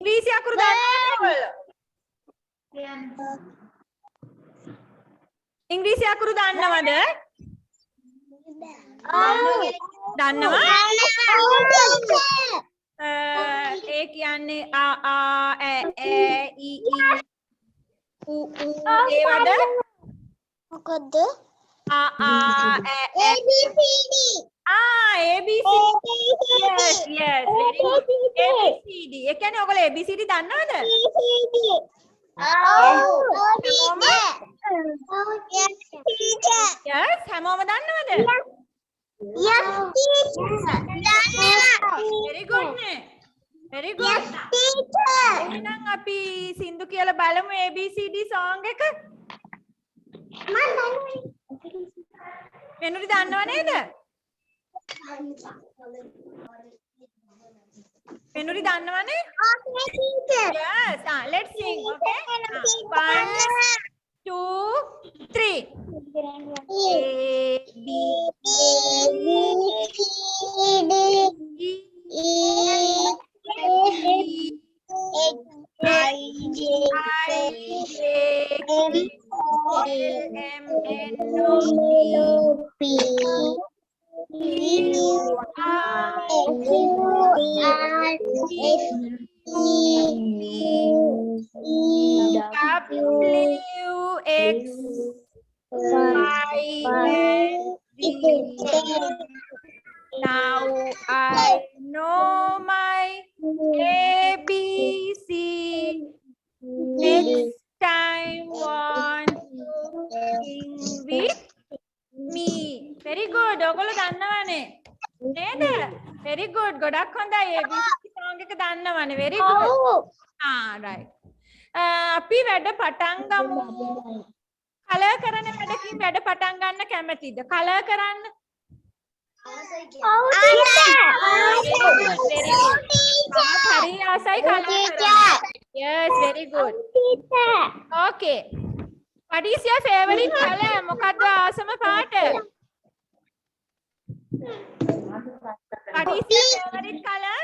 ඉංග්‍රීසි අකුරු දන්නවද ඔයගොල්ලෝ? ඉංග්‍රීසි අකුරු දන්නවද? දන්නවා? ඒ කියන්නේ ආ ඈ ඊ ඌ ඒවද? මොකද්ද? ආ ඈ ABCD. ABC. Yes, yes, very good. ABCD. ඒ කියන්නේ ඔයගොල්ලෝ ABCD දන්නවද? ABCD. Yes, හැමෝම දන්නවද? Yes, teacher. Very good නේ. Very good. Teacher. එහෙනම් අපි සින්දු කියලා බලමු ABCD song එක. මෙනුරි දන්නව නේද? මෙනුරි දන්නවනේ? Okay, teacher. Yes. Let's sing. Okay. 1, 2, 3. A B Now I know my ABC. Next time want to sing with me. Very good. ඔයගොල්ලෝ දන්නවනේ. නේද? Very good. ගොඩක් හොඳයි. ABC song එක දන්නවනේ. Very good. right. අපි වැඩ පටන් ගමු. කලර් කරන වැඩකින් වැඩ පටන් ගන්න කැමතිද? කලර් කරන්න. Hari asai color. Yes, very good. Okay. What is your favorite color? Mokadda asama paata? What is your favorite color?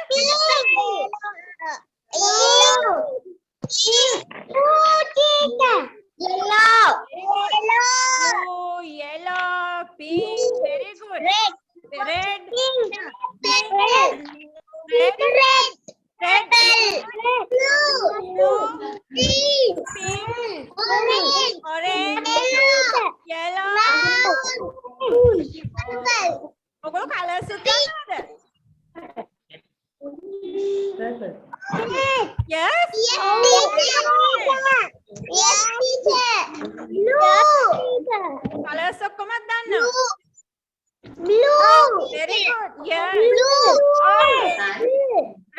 Yellow. Oh, yellow, pink. Very good. Red. Orange. Yellow. ඔගොල්ලෝ colours දන්නවද? Yes. Yes, teacher. Blue. Colours ඔක්කොම දන්නවා. Blue. Very good. Yes. Blue.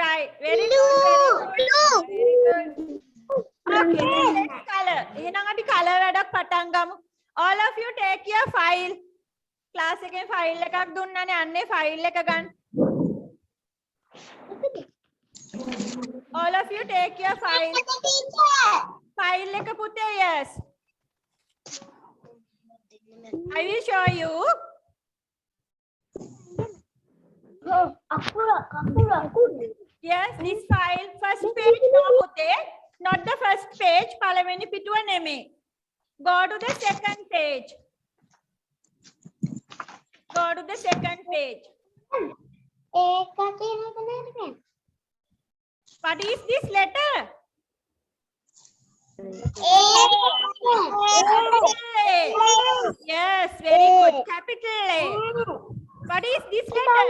Right. Very good. Very good. Okay. Next color. එහෙනම් අපි color වැඩක් පටන් ගමු. All of you take your file. Class එකේ file එකක් දුන්නානේ. අන්නේ file එක ගන්න. All of you take your file. File එක පුතේ. Yes. I will show you. Yes, this file. First page no පුතේ. Not the first page. පළවෙනි පිටුව නෙමෙයි. Go to the second page. Go to the second page. What is this letter? A. Yes, very good. Capital A. What is this letter?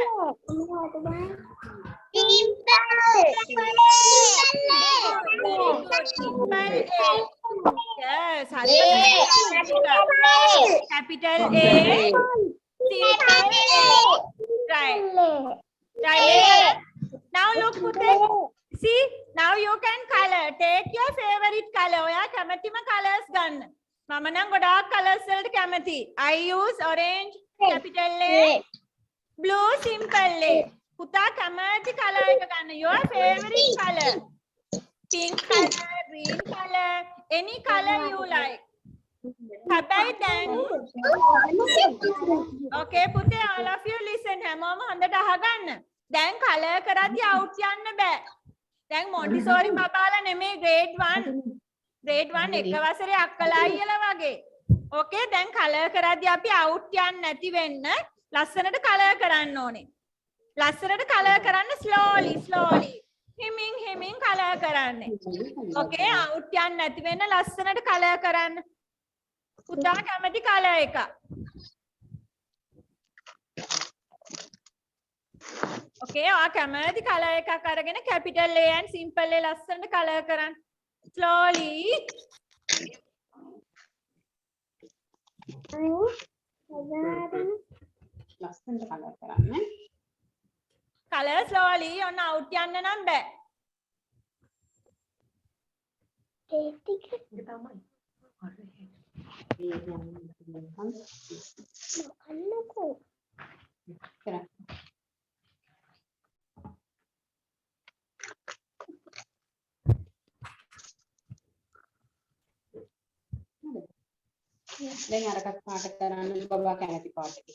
Simple A. Yes, capital A. Simple A. Right. Right. Now look, Pute. See, now you can color. Take your favorite color. ඔයා කැමතිම colors ගන්න. මම නම් ගොඩාක් colors වලට කැමති. I use orange, capital A, blue, simple A. පුතා කැමති color එක ගන්න. Your favorite color. Pink color, green color, any color you like. හැබැයි දැන් Okay, පුතේ, all of you listen. හැමෝම හොඳට අහගන්න. දැන් color කරද්දී out යන්න බෑ. දැන් මොන්ටිසෝරි බබාලා නෙමෙයි grade 1 එක වසරේ අක්කලා අයියලා වගේ. ඕකේ දැන් කලර් කරද්දී අපි අවුට් යන්නේ නැති වෙන්න ලස්සනට කලර් කරන්න ඕනේ. ලස්සනට කලර් කරන්න slowly හිමින් කලර් කරන්න. ඕකේ අවුට් යන්නේ නැති වෙන්න ලස්සනට කලර් කරන්න. පුතා කැමති කලර් එක. ඕකේ ඔයා කැමති කලර් එකක් අරගෙන capital A and simple A ලස්සනට කලර් කරන්න. slowly ලස්සනට කලර් කරන්න. කලර් slowly ඔන්න අවුට් යන්න නම් බෑ. දැන් අරකට පාට කරන්න බබා කැමති පාට එක.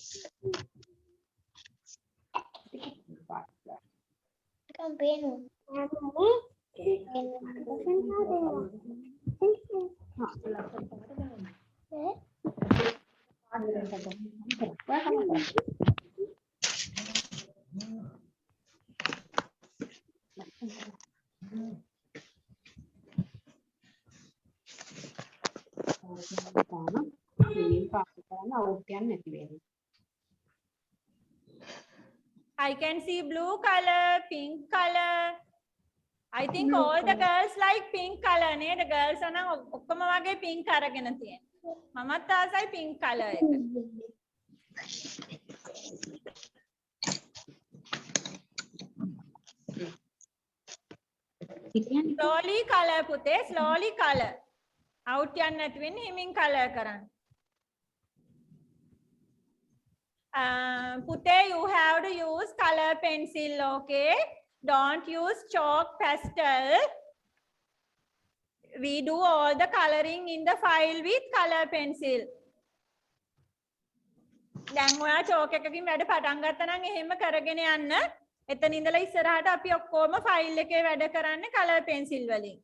I can see blue color, pink color. I think all the girls like pink color නේ. The girls නම් ඔක්කොම වගේ pink අරගෙන තියෙනවා. මමත් ආසයි pink color එක. slowly color පුතේ, slowly color. out යන්න නැති වෙන්නේ හිමින් color කරන්න. Pute, you have to use color pencil, okay? Don't use chalk pastel. We do all the coloring in the file with color pencil. දැන් ඔයා chalk එකකින් වැඩ පටන් ගත්තා නම් එහෙම කරගෙන යන්න. එතන ඉඳලා ඉස්සරහට අපි ඔක්කොම ෆයිල් එකේ වැඩ කරන්නේ color pencil වලින්.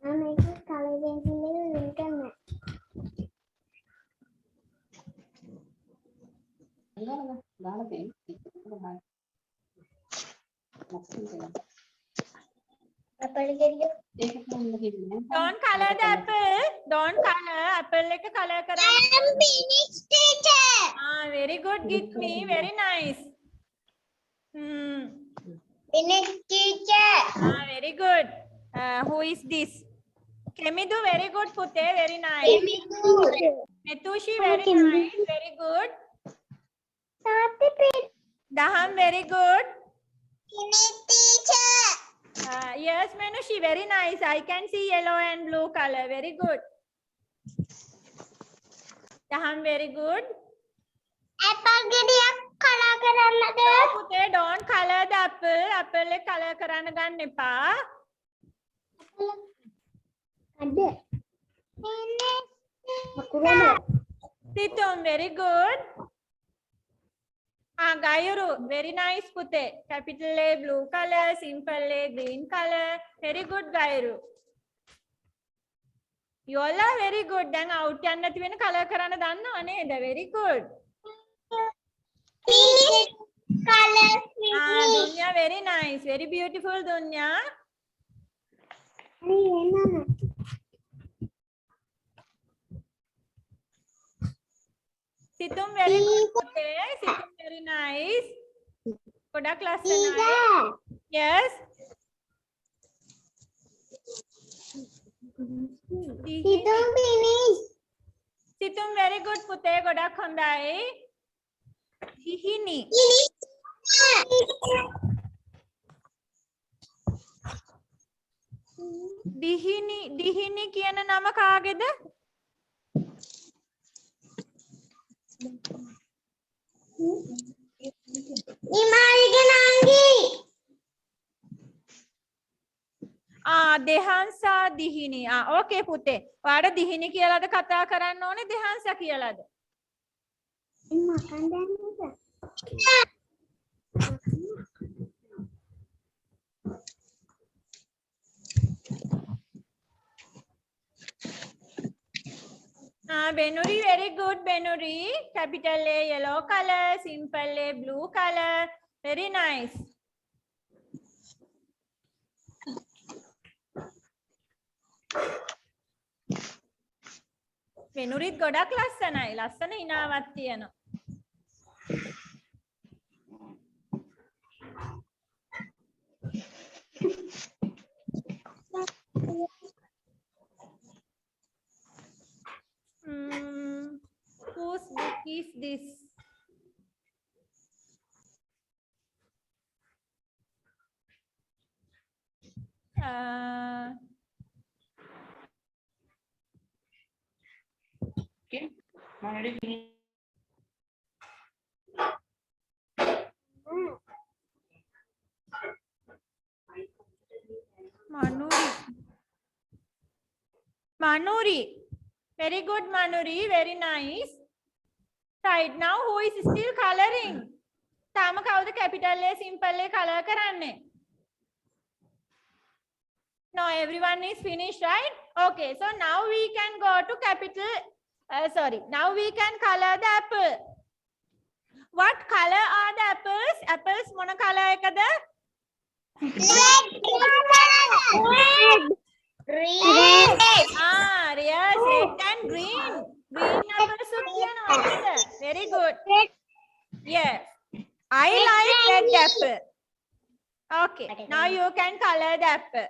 මේක color pencil එක link කරන්න. Don't color the apple. Don't color. Apple එක color කරන්න. I am finished, teacher. Very good, Gitmi. Very nice. Finished, teacher. Very good. Who is this? Kemidu, very good. Pute, very nice. Metushi, very nice. Very good. Daham, very good. Finished, teacher. Yes, Menushi, very nice. I can see yellow and blue color. Very good. Daham, very good. Apple ගෙඩියක් color කරන්නද? Pute, don't color the apple. Apple එක color කරන්න ගන්න එපා. Situm, very good. Gayuru, very nice Pute. Capital A, blue color, simple A, green color. Very good, Gayuru. You all are very good. Then out යන්න නැති වෙන color කරන්න දන්නව නේද? Very good. Color. Dunya, very nice. Very beautiful, Dunya. Situm, very good Pute. Situm, very nice. Kodak lasanai. Yes. Situm finished. Situm, very good Pute. Kodak hondai. Dihini. Dihini කියන නම කාගේද? නිමාලිගේ නංගි. දෙහන්සා දිහිනි. ඕකේ පුතේ. ඔයාට දිහිනි කියලාද කතා කරන්න ඕනේ දෙහන්සා කියලාද? මකන් දැන්නද? Benuri, very good, Benuri. Capital A, yellow color. Simple A, blue color. Very nice. Benurit ගොඩක් ලස්සනයි. ලස්සන හිනාවක් තියෙනවා. Whose book is this? Okay. Already finished. Manuri. Very good, Manuri. Very nice. Right now, who is still coloring? තාම කවුද capital A, simple A color කරන්නේ? No, everyone is finished, right? Okay, so now we can go to capital. Now we can color the apple. What color are the apples? Apples මොන color එකද? Red. Yes, red and green. Green apples තියෙනවා නේද? Very good. Yes. I like red apple. Okay, now you can color the apple.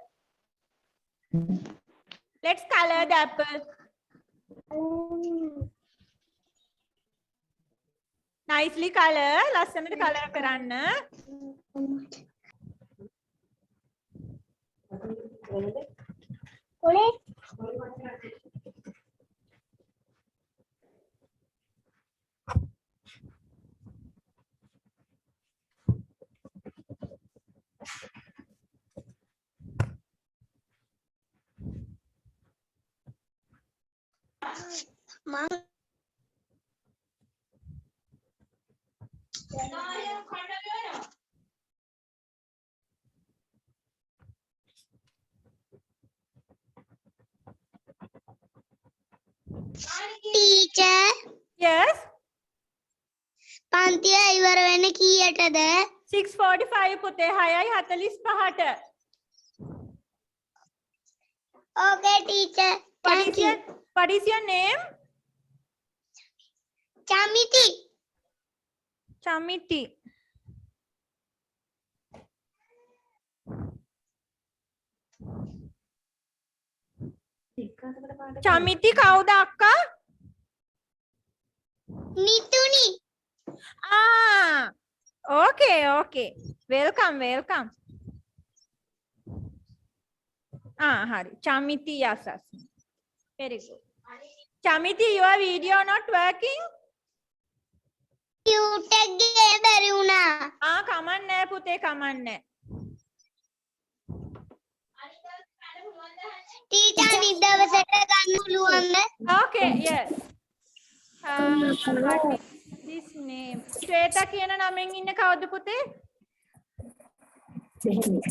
Let's color the apple. Nicely color. ලස්සනට color කරන්න. Teacher, Yes. පන්තිය ඉවර වෙන්න කීයටද? 6:45 පුතේ 6:45ට. Okay, teacher. Thank you. What is your name? Chamiti. Chamiti. Chamiti කවුද අක්කා? Nituni. Okay. Welcome. Hari. Chamiti Yasas. Very good. Chamiti, your video not working? Cute එකේ බැරි වුණා. කමන්නේ පුතේ කමන්නේ. Teacher අනිත් දවසට ගන්න පුළුවන්ද? Okay, yes. What is this name? Shweta කියන නමෙන් ඉන්න කවුද පුතේ?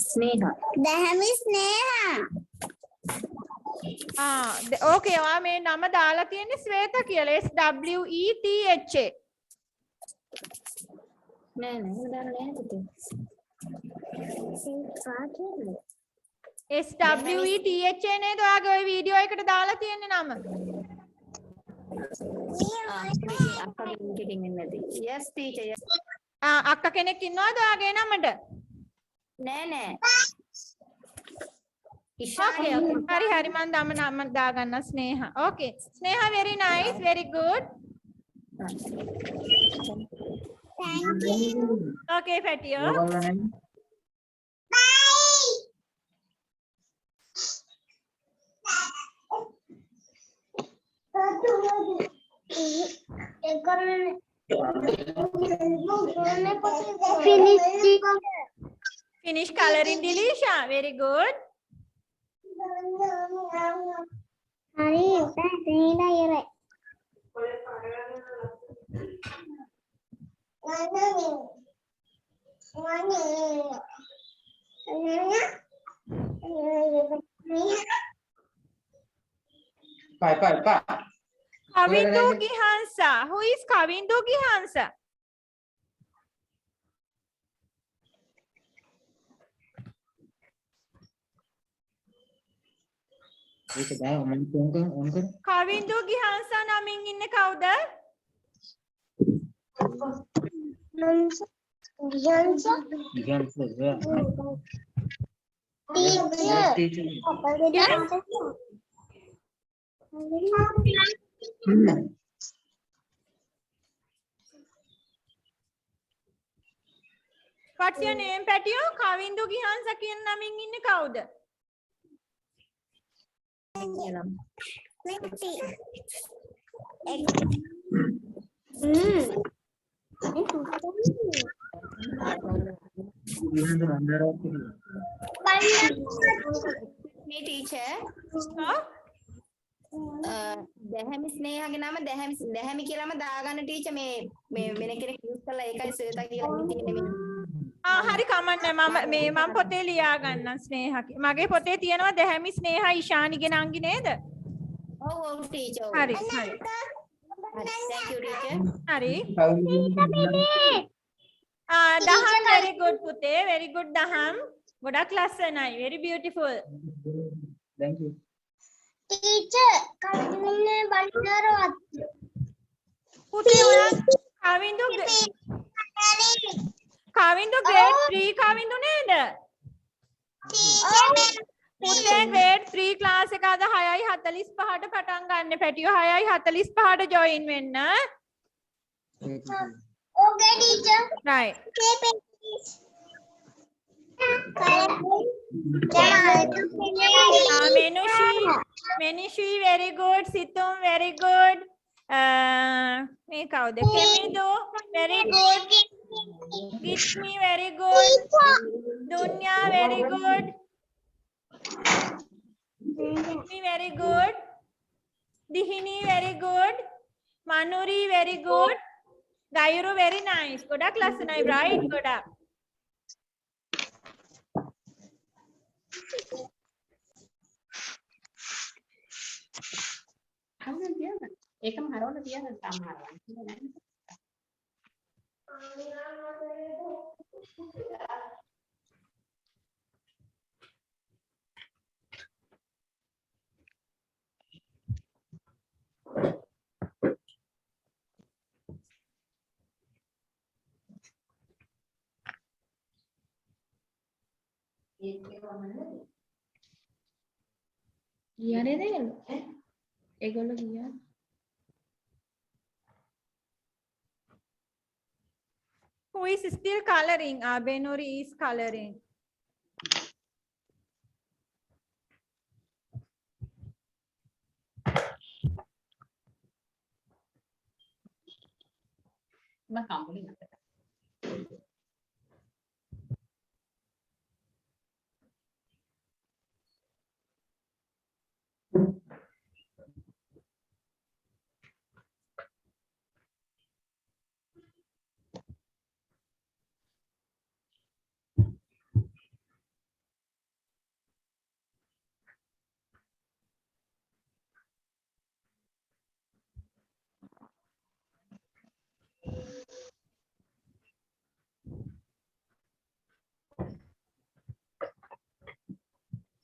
Sneha. දැහැමි ස්නේහා. Okay, ඔයා මේ නම දාලා තියෙන්නේ ස්වේතා කියලා. SWETHA. නෑ දාලා නෑ පුතේ. SWETHA නේද ඔයාගේ ওই වීඩියෝ එකට දාලා තියෙන්නේ නම? Yes, teacher. Yes. අක්කා කෙනෙක් ඉන්නවද ඔයාගේ නමට? නෑ. Okay. හරි මම නම දාගන්න ස්නේහා. Okay. ස්නේහා very nice, very good. Thank you. Okay, Fatio. Finish coloring, Dilisha. Very good. හරි සීලා ඉවරයි. Bye. Kavindu Gihansa. Who is Kavindu Gihansa? Kavindu Gihansa namin inne kawuda? What's your name, Patio? Kavindu Gihansa කියන නමින් ඉන්නේ කවුද? මේ teacher හා? දැහැමි ස්නේහගේ නම දැහැමි කියලාම දාගන්න ටීචර් මේ වෙන කෙනෙක් යූස් කරලා ඒකයි ශ්වේතා කියලා හිතන්නේ මේ. හරි කමන්නේ මම පොතේ ලියා ගන්නම් ස්නේහ. මගේ පොතේ තියෙනවා දැහැමි ස්නේහ ඉෂානිගේ නංගි නේද? ඔව් ටීචර්. හරි. thank you teacher. හරි. දහම් very good පුතේ, very good දහම්. ගොඩක් ලස්සනයි, very beautiful. Thank you. Teacher, කවින්නේ බණ්ඩාරවත්. පුතේ ඔයා කවින්දු grade 3 කවින්දු නේද? පුතේ grade 3 class එක අද 6:45ට පටන් ගන්න. පැටියෝ 6:45ට join වෙන්න. Okay, teacher. Right. Menushi very good. Situm very good. Me kawuda? Kemidu very good. Gishmi very good. Dunya very good. Gishmi very good. Dihini very good. Manuri very good. Gayuru very nice. Godak lassanai, right? Godak. ඒකම හරවලා තියන්න තාම හරවන්න. ගියානේ නේද? ඒගොල්ලෝ ගියා. Who is still coloring? Benuri is coloring. මම කම්පලි නැත.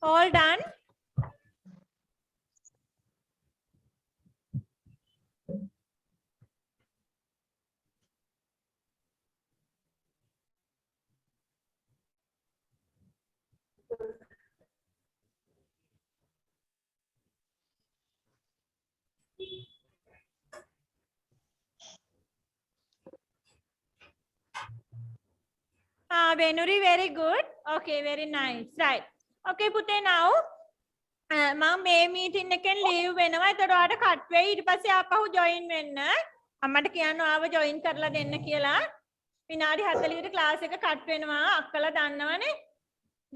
All done? Benuri, very good. Okay, very nice. Right. Okay, පුතේ now මම මේ meeting එකෙන් leave වෙනවා. ඒතර ඔයාලට cut වෙයි. ඊට පස්සේ ආපහු join වෙන්න. අම්මට කියන්න ආව join කරලා දෙන්න කියලා. විනාඩි 40කට class එක cut වෙනවා. අක්කලා දන්නවනේ.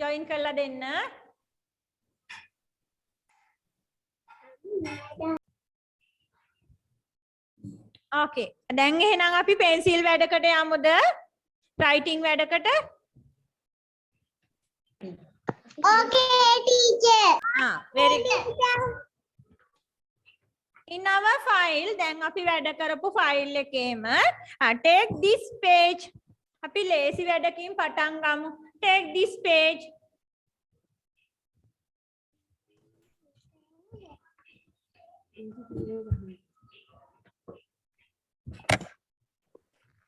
join කරලා දෙන්න. Okay. දැන් එහෙනම් අපි pencil වැඩකට යමුද? Writing වැඩකට? Okay, teacher. very good. in our file දැන් අපි වැඩ කරපු file එකේම take this page අපි ලේසි වැඩකින් පටන් ගමු take this page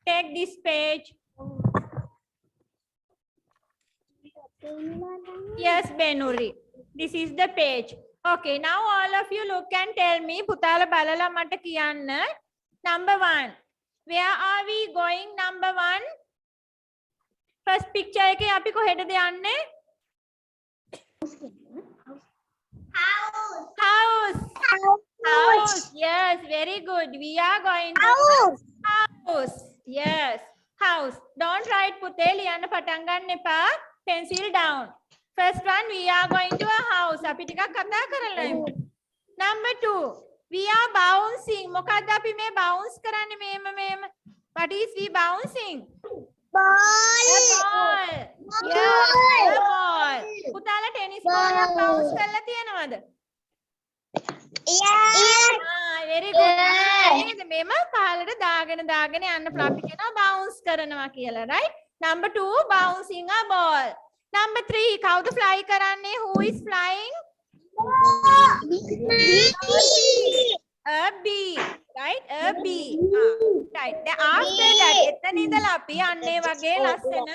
take this page yes Benuri this is the page okay now all of you look and tell me පුතාලා බලලා මට කියන්න number 1 where are we going number 1 first picture එකේ අපි කොහෙටද යන්නේ house yes very good we are going to house yes house don't write පුතේ ලියන්න පටන් ගන්න එපා pencil down first one we are going to a house අපි ටිකක් කතා කරලා යමු number 2 we are bouncing මොකද්ද අපි මේ bounce කරන්නේ මේම what is we bouncing ball yes ball පුතාලා tennis ball එක bounce කරලා තියෙනවද yes very good නේද මේම පහළට දාගෙන යන්න අපි කියනවා bounce කරනවා කියලා right number 2 bouncing a ball number 3 කවුද fly කරන්නේ who is flying a bee right a bee right then after that එතන ඉඳලා අපි අන්නේ වගේ ලස්සන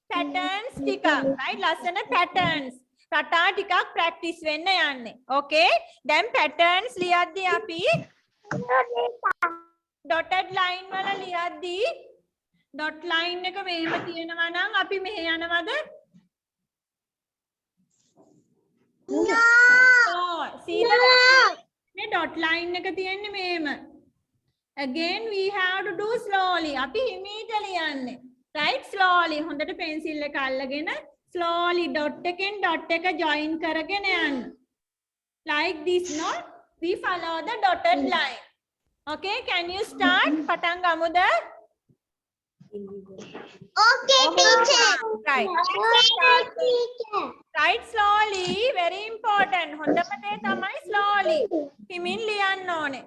patterns ටික right ලස්සන patterns රටා ටිකක් practice වෙන්න යන්නේ okay then patterns ලියද්දී අපි dotted line වල ලියද්දී dot line එක මෙහෙම තියෙනවා නම් අපි මෙහෙ යනවද see the මේ dot line එක තියෙන්නේ මෙහෙම again we have to do slowly අපි හිමීට ලියන්නේ right slowly හොඳට pencil එක අල්ලගෙන slowly dot එකෙන් dot එක join කරගෙන යන්න like this no we follow the dotted line okay can you start පටන් ගමුද okay teacher right okay teacher right slowly very important හොඳම දේ තමයි slowly හිමින් ලියන්න ඕනේ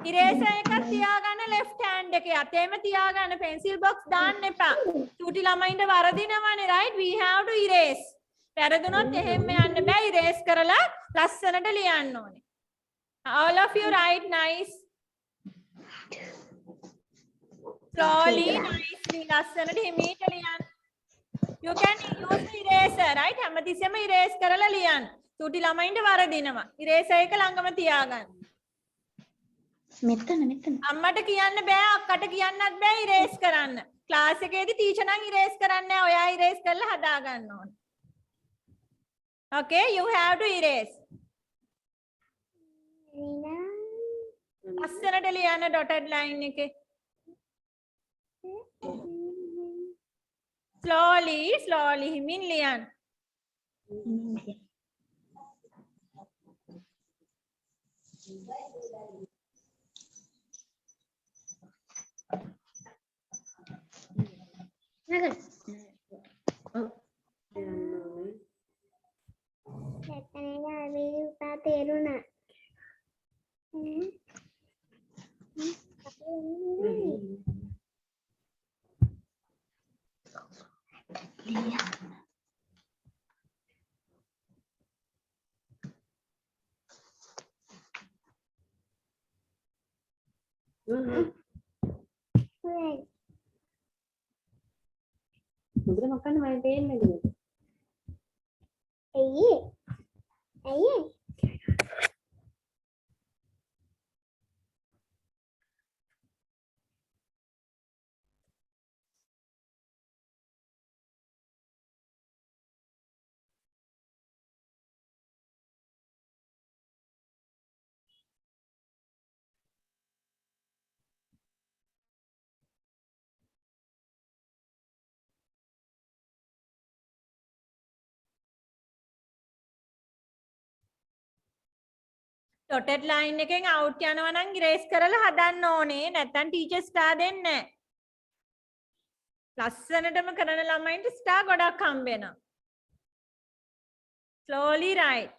eraser එකක් තියාගන්න left hand එකේ අතේම තියාගන්න pencil box දාන්න එපා චූටි ළමයින්ට වරදිනවනේ right we have to erase වැරදුනොත් එහෙම යන්න බෑ erase කරලා ලස්සනට ලියන්න ඕනේ all of you write nice slowly nicely ලස්සනට හිමීට ලියන්න you can use the eraser right හැමතිස්සෙම erase කරලා ලියන්න චූටි ළමයින්ට වරදිනවා eraser එක ළඟම තියාගන්න මෙතන අම්මට කියන්න බෑ අක්කට කියන්නත් බෑ erase කරන්න ක්ලාස් එකේදී ටීචර් නම් erase කරන්නේ නැහැ ඔයා erase කරලා හදා ගන්න ඕනේ okay you have to erase ලස්සනට ලියන්න dotted line එකේ slowly හිමින් ලියන්න තේරුණා මුද්‍ර මොකක්ද මම පේන්නේ නේද ඇයි dotted line එකෙන් out යනවා නම් erase කරලා හදන්න ඕනේ නැත්නම් ටීචර් ස්ටාර් දෙන්නේ නැහැ ලස්සනටම කරන ළමයින්ට ස්ටාර් ගොඩක් හම්බ වෙනවා slowly write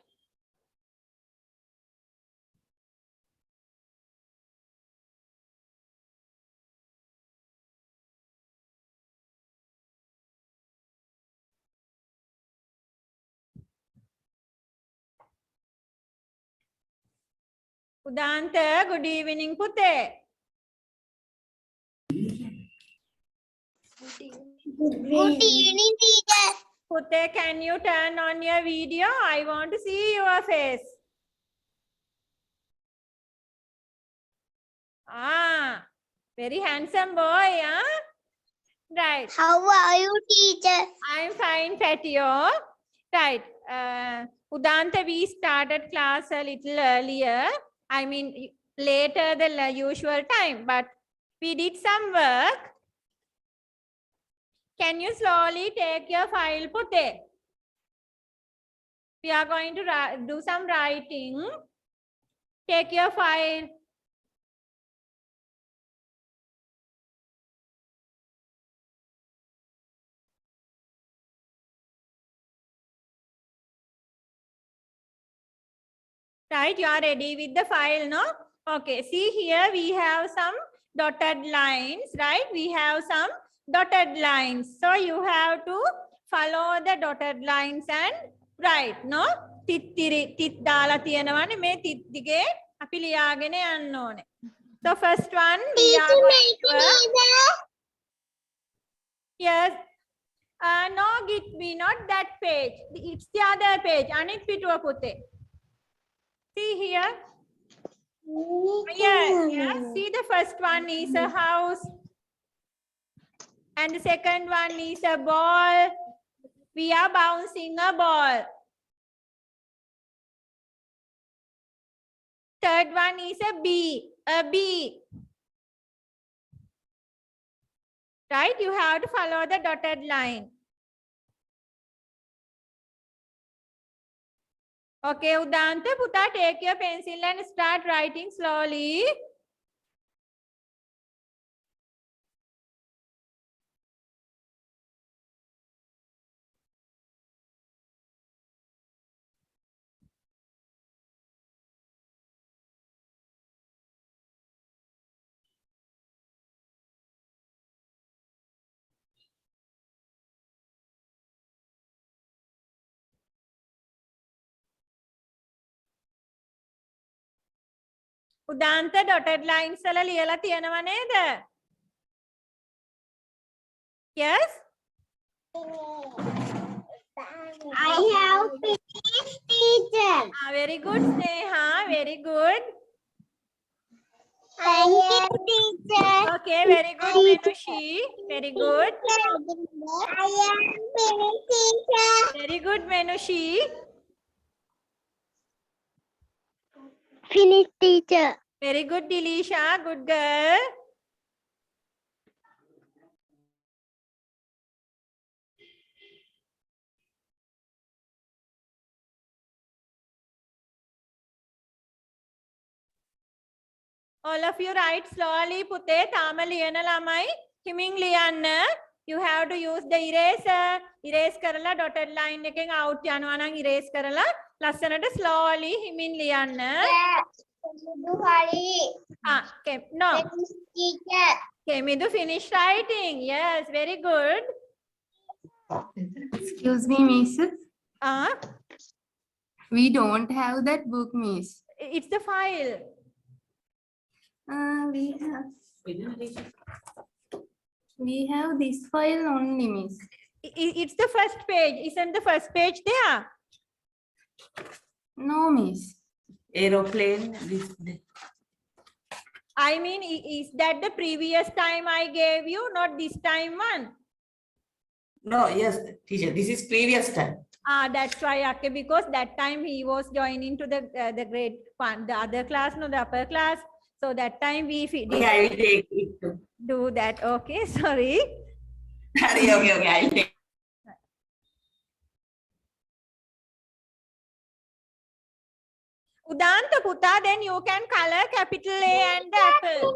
Udanta, good evening පුතේ. Good evening, teacher. Pute, can you turn on your video? I want to see your face. Ah, very handsome boy, huh? Right. How are you, teacher? I'm fine, Fatio. Right. Udanta, we started class a little earlier. I mean, later than the usual time, but we did some work. Can you slowly take your file, Pute? We are going to do some writing. Take your file. Right, you are ready with the file, no? Okay, see here we have some dotted lines, right? We have some dotted lines. So you have to follow the dotted lines and write, no? tit dala tiyanawani me tit dige අපි ලියාගෙන යන්න ඕනේ. So first one we are Teacher, going make to it easier. yes. No, Git me not that page. It's the other page. Anik pituwa pute. See here. Yes, yes. See, the first one is a house. And the second one is a ball. We are bouncing a ball. Third one is a bee. A bee. Right? You have to follow the dotted line. Okay, Udanta, Puta, take your pencil and start writing slowly. Udanta, dotted lines වල ලියලා තියෙනව නේද? Yes? I have finished, teacher. Very good, Sneha. Very good. Thank you, teacher. Okay, very good, Menushi. Very good. I am finished, teacher. Very good, Menushi. Finished, teacher. Very good, Dilisha. Good girl. All of you write slowly, Pute. Tama liyana lamai. Himing liyanna. You have to use the eraser. Erase karala dotted line එකෙන් out යනවා නම් erase කරලා ලස්සනට slowly හිමින් ලියන්න. Okay, no. Teacher. Okay, Midu finish writing. Yes, very good. Excuse me, miss. We don't have that book, miss. It's the file. We have this file only, miss. It's the first page. Isn't the first page there? No, miss. Aeroplane. I mean, is that the previous time I gave you, not this time one? No, yes, teacher. This is previous time. That's why, okay, because that time he was joining to the grade one, the other class, no, the upper class. So that time we Okay, I will take it too. do that. Okay, sorry. Okay, I will take. Udanta Puta, then you can color capital A and the apple.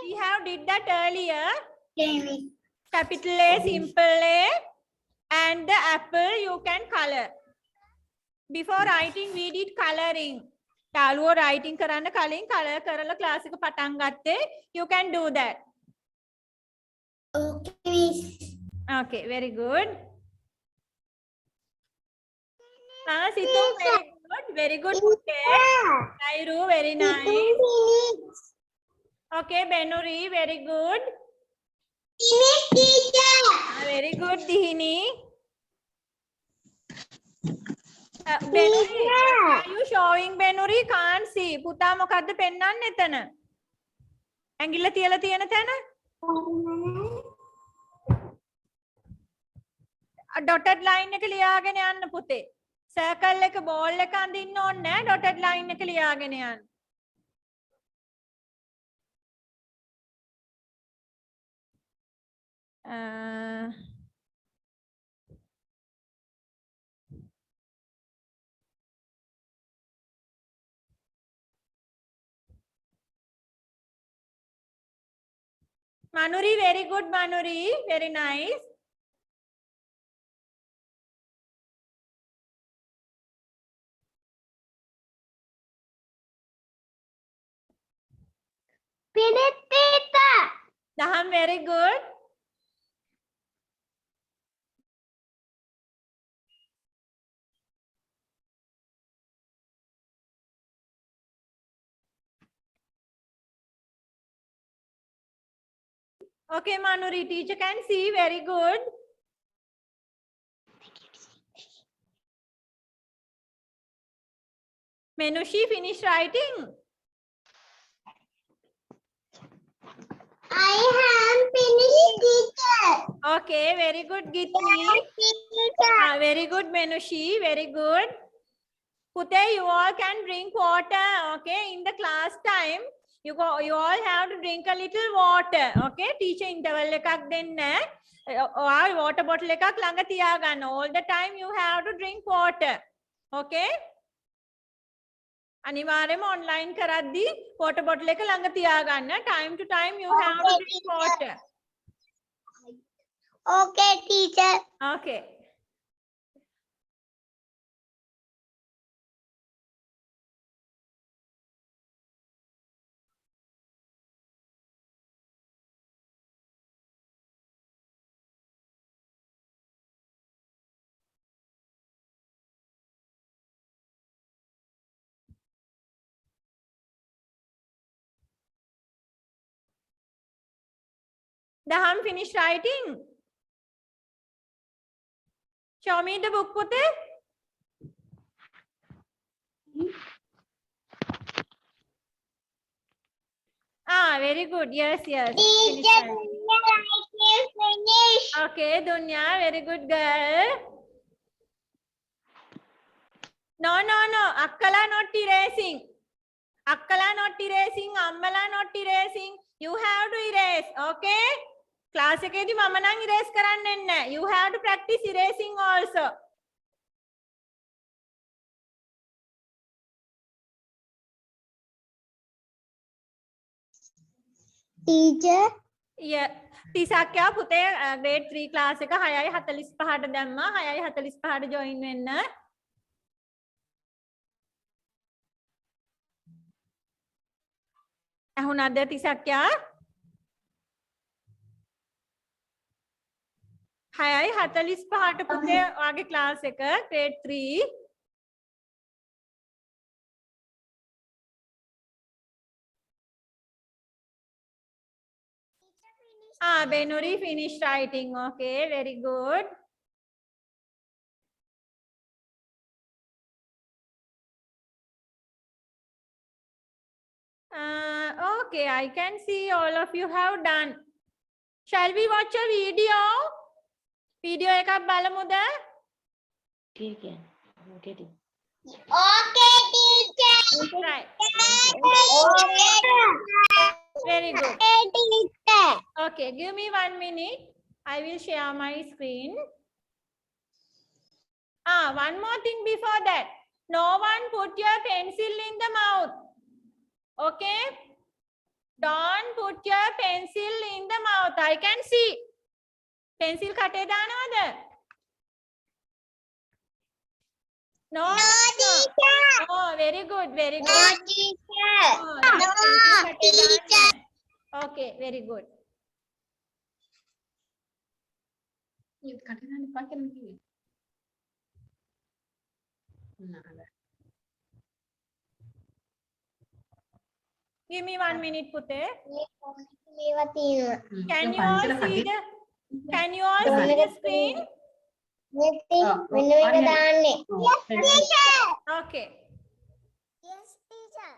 We have did that earlier. Capital A, simple A, and the apple you can color. Before writing, we did coloring. යාළුවෝ writing කරන්න කලින් color කරලා class එක පටන් ගත්තේ. You can do that. Okay. Okay, very good. Situ, very good. Very good. Pute. Kairu, very nice. Okay, Benuri, very good. Finish, teacher. Very good, Dihini. Benuri, what are you showing, Benuri? Can't see. Puta මොකද්ද පෙන්වන්නේ එතන? ඇඟිල්ල තියලා තියෙන තැන? dotted line එක ලියාගෙන යන්න පුතේ. circle එක ball එක අඳින්න ඕනේ නැහැ. dotted line එක ලියාගෙන යන්න. Manuri, very good, Manuri. Very nice. Finish, teacher. Daham, very good. Okay, Manuri, teacher can see. Very good. Menushi, finish writing. I have finished, teacher. Okay, very good, Gitni. Teacher. Very good, Menushi. Very good. Pute, you all can drink water. Okay, in the class time, you all have to drink a little water. Okay, teacher interval එකක් දෙන්න. ඔයා water bottle එකක් ළඟ තියාගන්න. All the time you have to drink water. Okay? අනිවාර්යයෙන්ම online කරද්දී water bottle එක ළඟ තියාගන්න. Time to time you have to drink water. Okay, teacher. Okay. Daham, finish writing. Show me the book, Pute. Very good. Yes, yes. Finish Teacher, writing. I can finish. Okay, Dunya, very good girl. No. Akkala not erasing. Akkala not erasing. Ammala not erasing. You have to erase. Okay? Class එකේදී මම නම් erase කරන්නේ නැහැ. You have to practice erasing also. Teacher. Yeah. තිසක්යා පුතේ grade 3 class එක 6:45ට දැම්මා. 6:45ට join වෙන්න. ඇහුණාද තිසක්යා? 6:45ට පුතේ ඔයාගේ class එක grade 3. Benuri finished writing. Okay, very good. Okay, I can see all of you have done. Shall we watch a video? Video එකක් බලමුද? ठीक है okay teacher. Okay, teacher. Right. Okay. Very good. Okay, teacher. Okay, give me 1 minute. I will share my screen. One more thing before that. No one put your pencil in the mouth. Okay? Don't put your pencil in the mouth. I can see. Pencil කටේ දානවද? No. teacher. Oh, very good. Very No, good. teacher. Oh, No, pencil කටේ teacher. දාන්න. Okay, very good. ඒක කටේ දාන්න එපා කියලා කිව්වේ. නෑ. Give me 1 minute, Pute. මේවා තියෙනවා. Can you all see the screen? මෙතන මෙන්න මේක දාන්නේ. Okay. Yes teacher.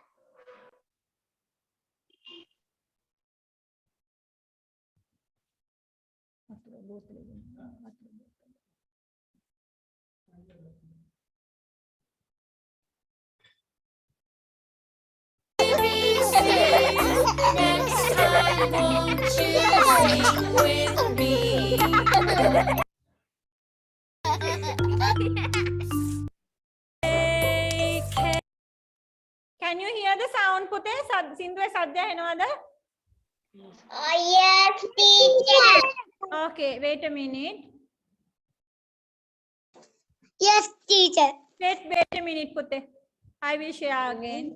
Can you hear the sound, Pute? Sindhuwe sadya henawada? Oh yes teacher. Okay, wait a minute. Yes teacher. Wait a minute, Pute. I will share again.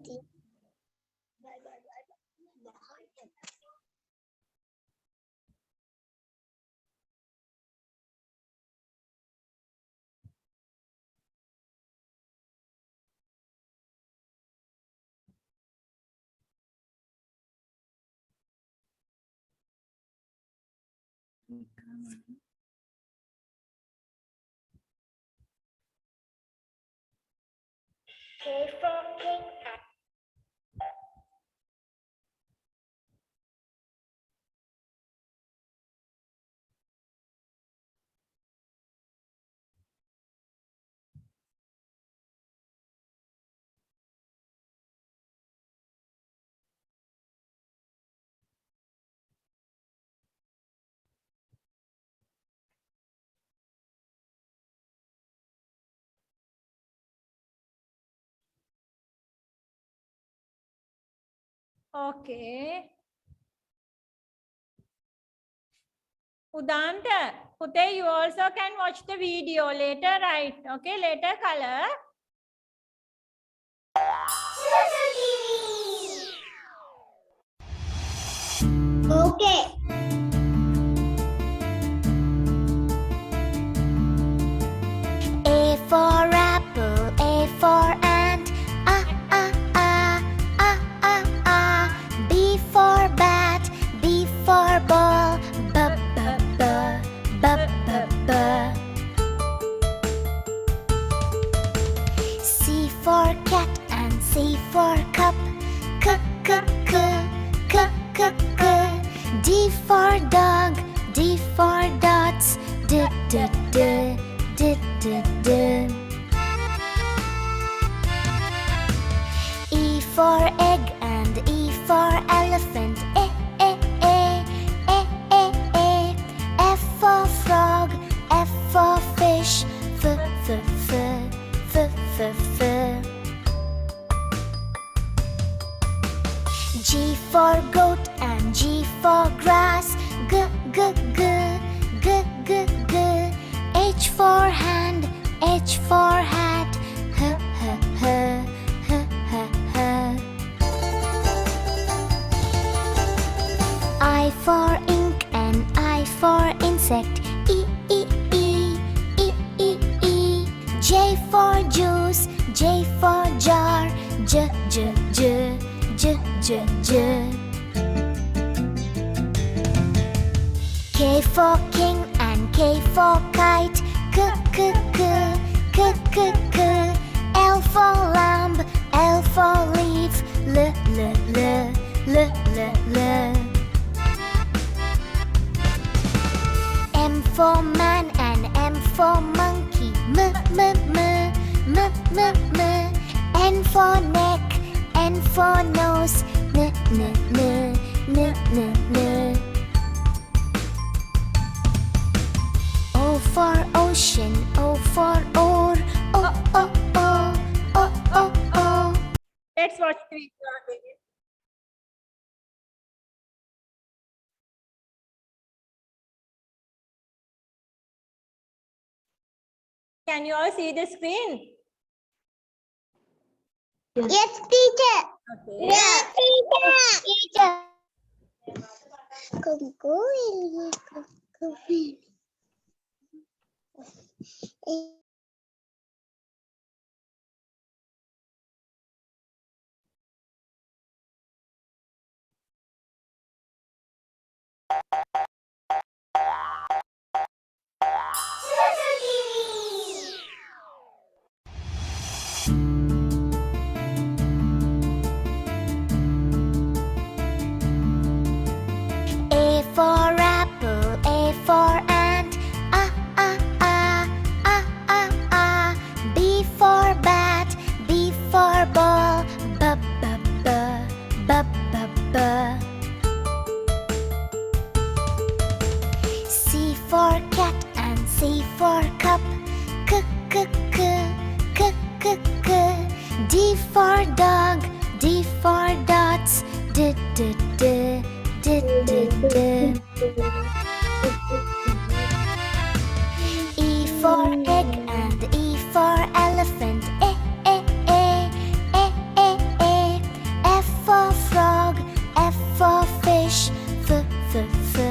Okay. Udanta, Pute, you also can watch the video later, right? Okay, later color. Okay. A for apple, A for ant, B for bat, B for ball, B. C for cat and C for cup, D for dog, D for dots, D. E for egg and E for elephant, F for frog, F for fish, F. G for goat and G for grass, G. H for hand, H for hat, H. I for ink and I for insect, E. J for juice, J for jar, J. K for king and K for kite, K. L for lamb, L for leaf, L. M for man and M for monkey, M. N for neck, N for nose, N. O for ocean, O for oar, O. Let's watch the video again. Can you all see the screen? Yes teacher. Okay. Yes teacher. Come go. A for apple, A for ant. Ah, ah, ah, ah, ah, ah. B for bat, B for ball. B, b, b, b, b, b. C for cat and C for cup. K, k, k, k, k, k. D for dog, D for dots. D, d, d, d, d, d. E for egg and E for elephant. E, e, e, e, e, e. F for frog, F for fish. F, f, f,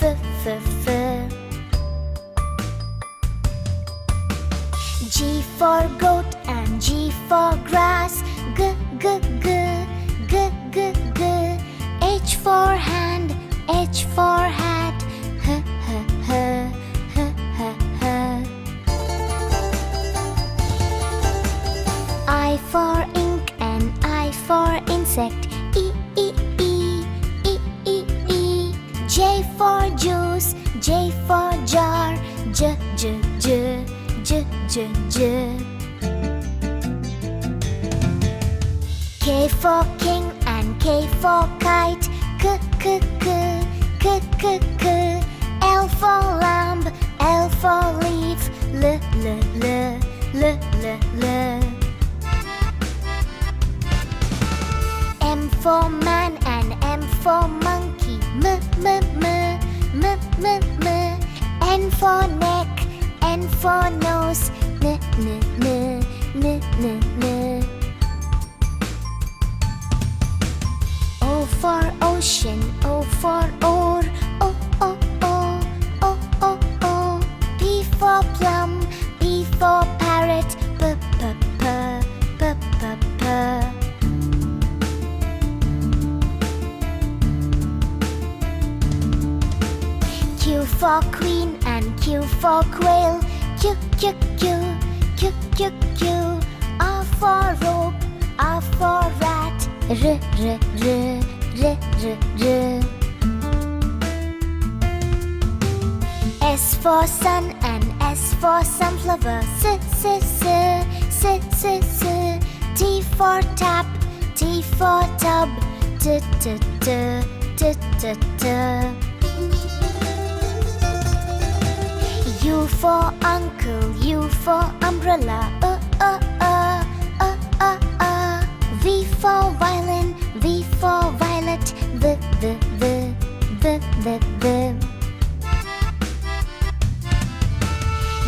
f, f, f. G for goat and G for grass. G, g, g, g, g, g. H for hand, H for hat. H, h, h, h, h, h. I for ink and I for insect. E, e, e, e, e, e. J for juice, J for jar. J, j, j, j, j, j. K for king and K for kite. K, k, k, k, k, k. L for lamb, L for leaf. L, l, l, l, l, l. M for man and M for monkey. M, m, m, m, m, m. N for neck, N for nose. N, n, n, n, n, n. O for ocean, O for oar. O, o, o, o, o, o. P for plum, P for parrot. P, p, p, p, p, p. Q for queen and Q for quail. Q, Q, Q, Q, Q, Q. R for rope, R for rat. R, r, r, r, r, r. S for sun and S for sunflower. S, s, s, s, s, s. T for tap, T for tub. T, t, t, t, t, t. U for uncle, U for umbrella. V for violin, V for violet. V, v, v, v, v, v.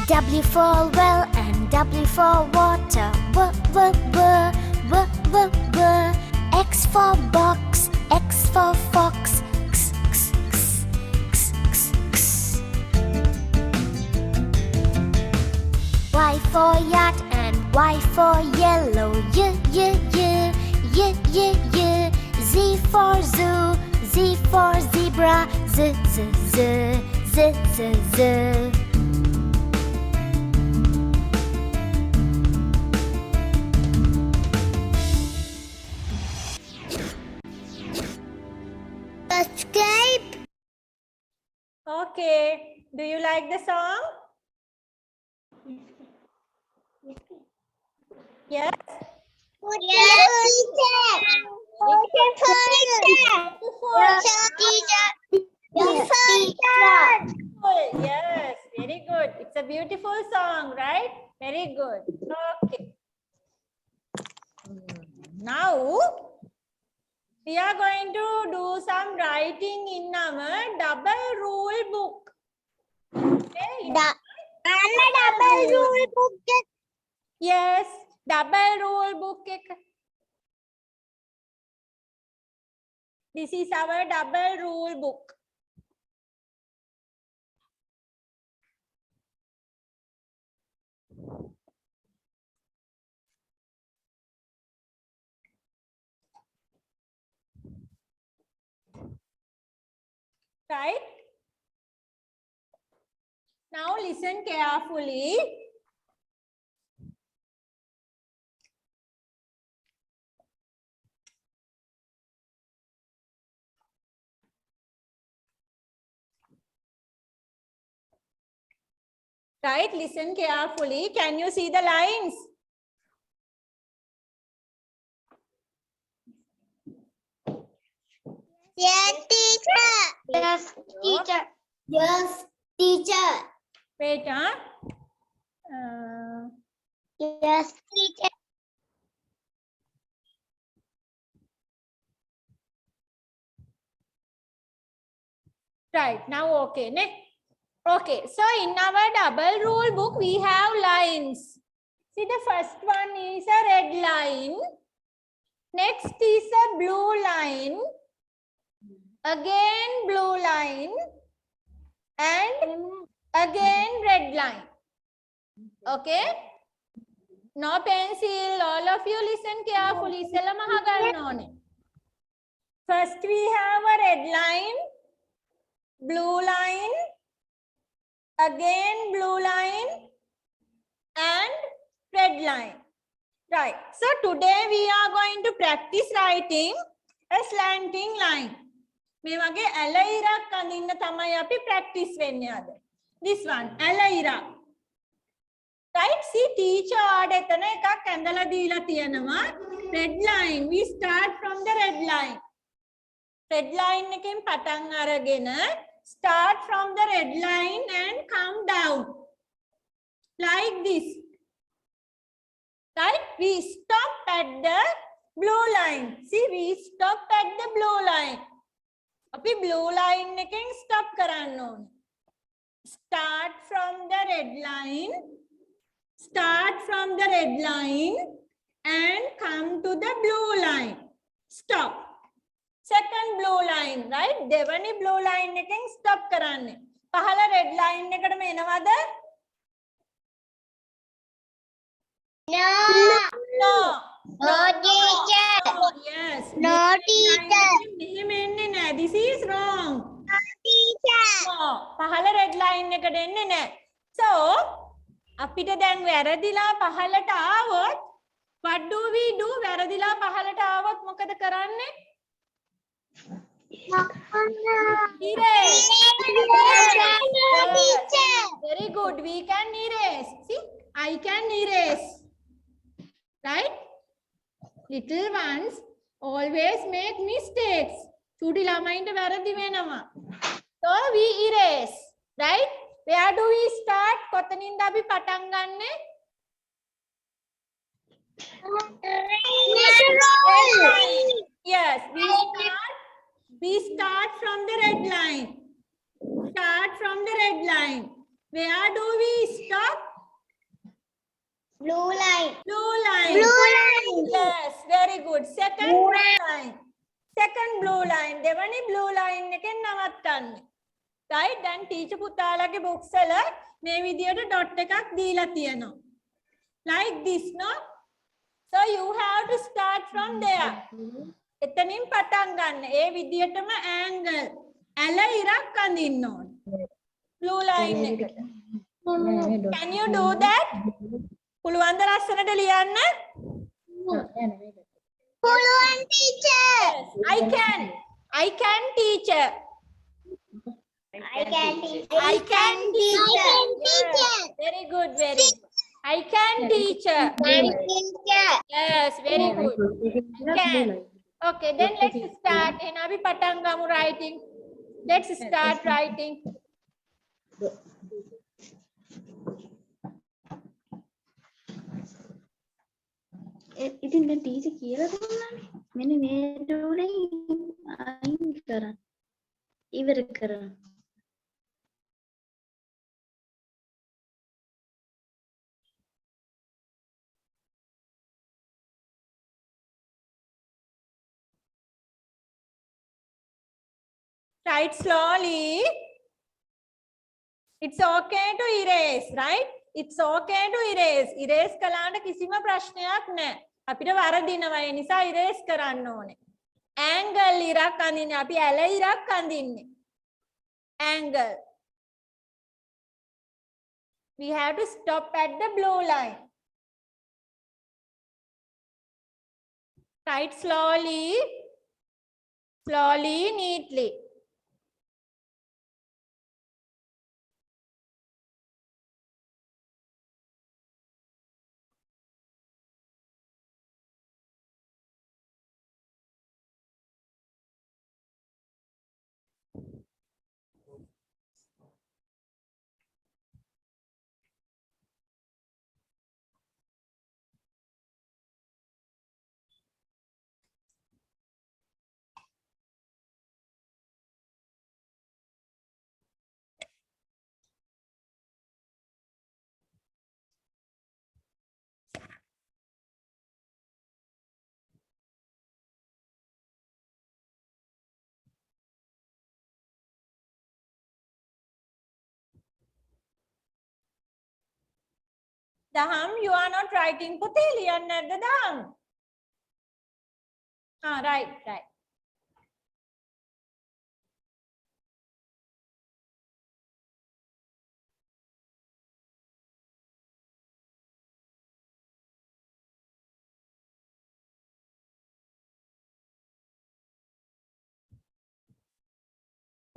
W for well and W for water. W, w, w, w, w, w. X for box, X for fox. X, x, x, x, x, x. Y for yacht and Y for yellow. Y, y, y, y, y, y. Z for zoo, Z for zebra. Z, z, z, z, z, z. Subscribe. Okay. Do you like the song? Yes. Beautiful. Yes, very good. It's a beautiful song, right? Very good. Okay. Now we are going to do some writing in our double rule book. Okay. Yes, double rule book. This is our double rule book. Right? Now listen carefully. Right? Listen carefully. Can you see the lines? Yes, teacher. Yes, teacher. Yes, teacher. Wait, Yes, teacher. right. Now, okay. Next. Okay. So, in our double rule book, we have lines. See, the first one is a red line. Next is a blue line. Again, blue line. And again, red line. Okay? No pencil. All of you listen carefully. First, we have a red line, blue line, again blue line, and red line. Right. So today we are going to practice writing a slanting line. මේ වගේ ඇල ඉරක් අඳින්න තමයි අපි practice වෙන්නේ අද. This one, ඇල ඉරක්. Right? See, teacher ආඩ එතන එකක් ඇඳලා දීලා තියෙනවා. Red line. We start from the red line. Red line එකෙන් පටන් අරගෙන start from the red line and come down. Like this. Right? We stop at the blue line. See, we stop at the blue line. අපි blue line එකෙන් stop කරන්න ඕනේ. Start from the red line. Start from the red line and come to the blue line. Stop. Second blue line, right? දෙවනි blue line එකෙන් stop කරන්න. පහළ red line එකටම එනවද? No. No. No, teacher. Yes. No, teacher. මෙහෙම එන්නේ නැහැ. This is wrong. No, teacher. No. පහළ red line එකට එන්නේ නැහැ. So, අපිට දැන් වැරදිලා පහළට ආවොත් what do we do? වැරදිලා පහළට ආවොත් මොකද කරන්නේ? Erase. Teacher. Very good. We can erase. See, I can erase. Right? Little ones always make mistakes. චූටි ළමයින්ට වැරදි වෙනවා. So we erase. Right? Where do we start? කොතනින්ද අපි පටන් ගන්නෙ? Yes, we start from the red line. Start from the red line. Where do we stop? Blue line. Blue line. Blue line. Yes, very good. Second blue line. Second blue line. දෙවනි blue line එකෙන් නවත්තන්න. Right? Then teacher පුතාලගේ books වල මේ විදියට dot එකක් දීලා තියෙනවා. Like this, no? So you have to start from there. එතනින් පටන් ගන්න. ඒ විදියටම angle. ඇල ඉරක් අඳින්න ඕනේ. Blue line එකට. Can you do that? පුළුවන්ද ලස්සනට ලියන්න? Puluan, teacher. Yes, I can. I can, teacher. I can teacher. I can, teacher. I can, teacher. Yes, very good, very good. I can, teacher. Teacher. Yes, very good. I can. Okay, then let's start. And අපි පටන් ගමු writing. Let's start writing. ඉතින් දැන් teacher කියලා දුන්නානේ. මෙන්න මේ ඩෝලෙන් අයින් කරන්න. ඉවර කරන්න. Write slowly. It's okay to erase, right? It's okay to erase. Erase කළාට කිසිම ප්‍රශ්නයක් නැහැ. අපිට වරදිනවා ඒ නිසා erase කරන්න ඕනේ. Angle ඉරක් අඳින්නේ. අපි ඇල ඉරක් අඳින්නේ. Angle. We have to stop at the blue line. Write slowly. Slowly, neatly. Daham, you are not writing putih liyan nadda Daham. Right.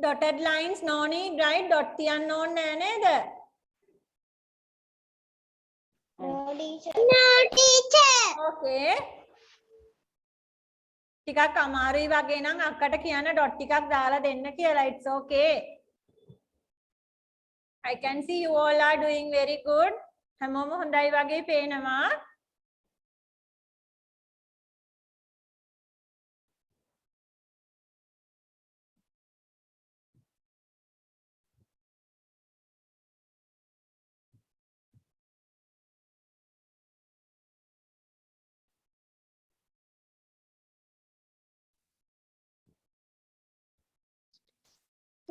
Dotted lines no need, right? Dot තියන්න ඕනේ නෑ නේද? No teacher. Okay. ටිකක් අමාරුයි වගේ නම් අක්කට කියන්න dot ටිකක් දාලා දෙන්න කියලා. It's okay. I can see you all are doing very good. හැමෝම හොඳයි වගේ පේනවා.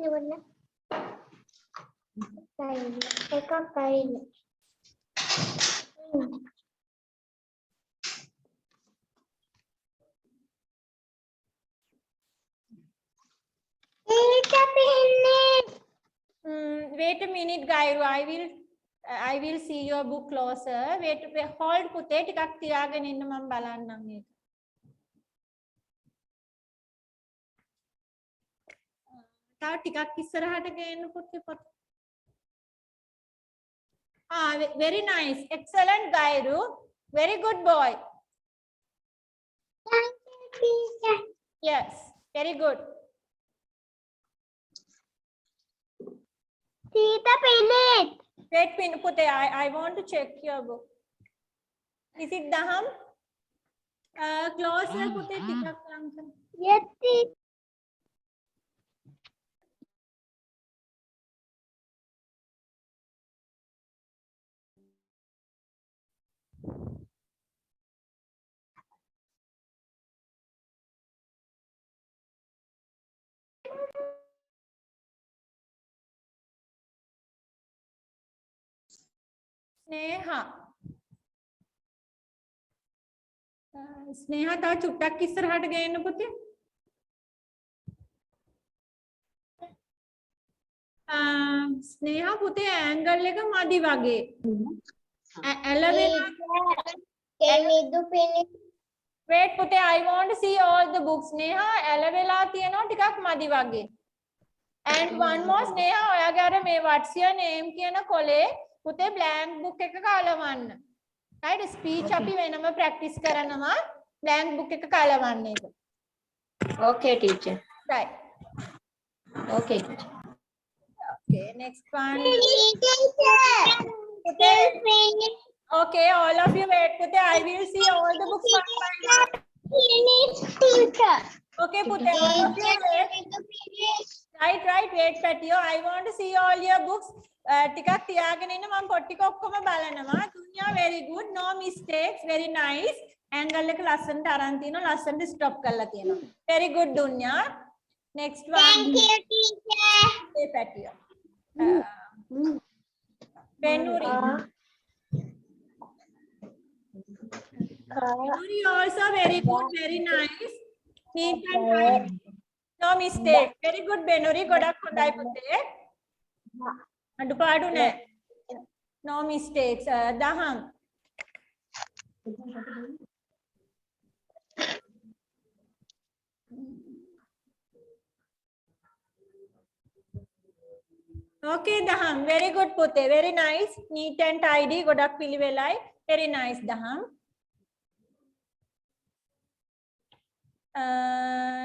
Iwana. Kain. Wait a minute, Gairu. I will see your book closer. Wait, hold පුතේ ටිකක් තියාගෙන ඉන්න මම බලන්නම් ඒක. තව ටිකක් ඉස්සරහට ගේන්න පුතේ පොත. Very nice. Excellent, Gairu. Very good boy. Thank you, teacher. Yes, very good. Tita Pinit. Wait, Pute, I want to check your book. Is it Daham? Closer, Pute, ටිකක් ලංකන. Yes, teacher. ස්නේහා තව චුට්ටක් ඉස්සරහට ගේන්න පුතේ. ස්නේහා පුතේ ඇන්ගල් එක මදි වගේ. Wait පුතේ, I want to see all the books. ස්නේහා ඇලවෙලා තියෙනවා ටිකක් මදි වගේ. And one more, ස්නේහා ඔයාගේ අර මේ what's your name කියන කොලේ පුතේ blank book එක කලවන්න. right, speech අපි වෙනම practice කරනවා blank book එක කලවන්න එක. Okay, teacher. Right. Okay, teacher. Okay, next one. Okay, all of you wait Pute, I will see all the books one by one. Okay Pute, all of you wait. Right, wait Patio, I want to see all your books. ටිකක් තියාගෙන ඉන්න මම පොත් ටික ඔක්කොම බලනවා. දුන්යා very good, no mistakes, very nice. angle එක ලස්සනට අරන් තිනවා, ලස්සනට stop කරලා තියෙනවා. Very good Dunya. Next one. Thank you, teacher. Okay, Patio. Benuri. Benuri also very good, very nice. Neat and tidy. No mistake. Very good Benuri. ගොඩක් හොඳයි පුතේ. අඩුපාඩු නැහැ. No mistakes. Daham. Okay Daham. Very good Pute. Very nice. Neat and tidy. ගොඩක් පිළිවෙලයි. Very nice Daham.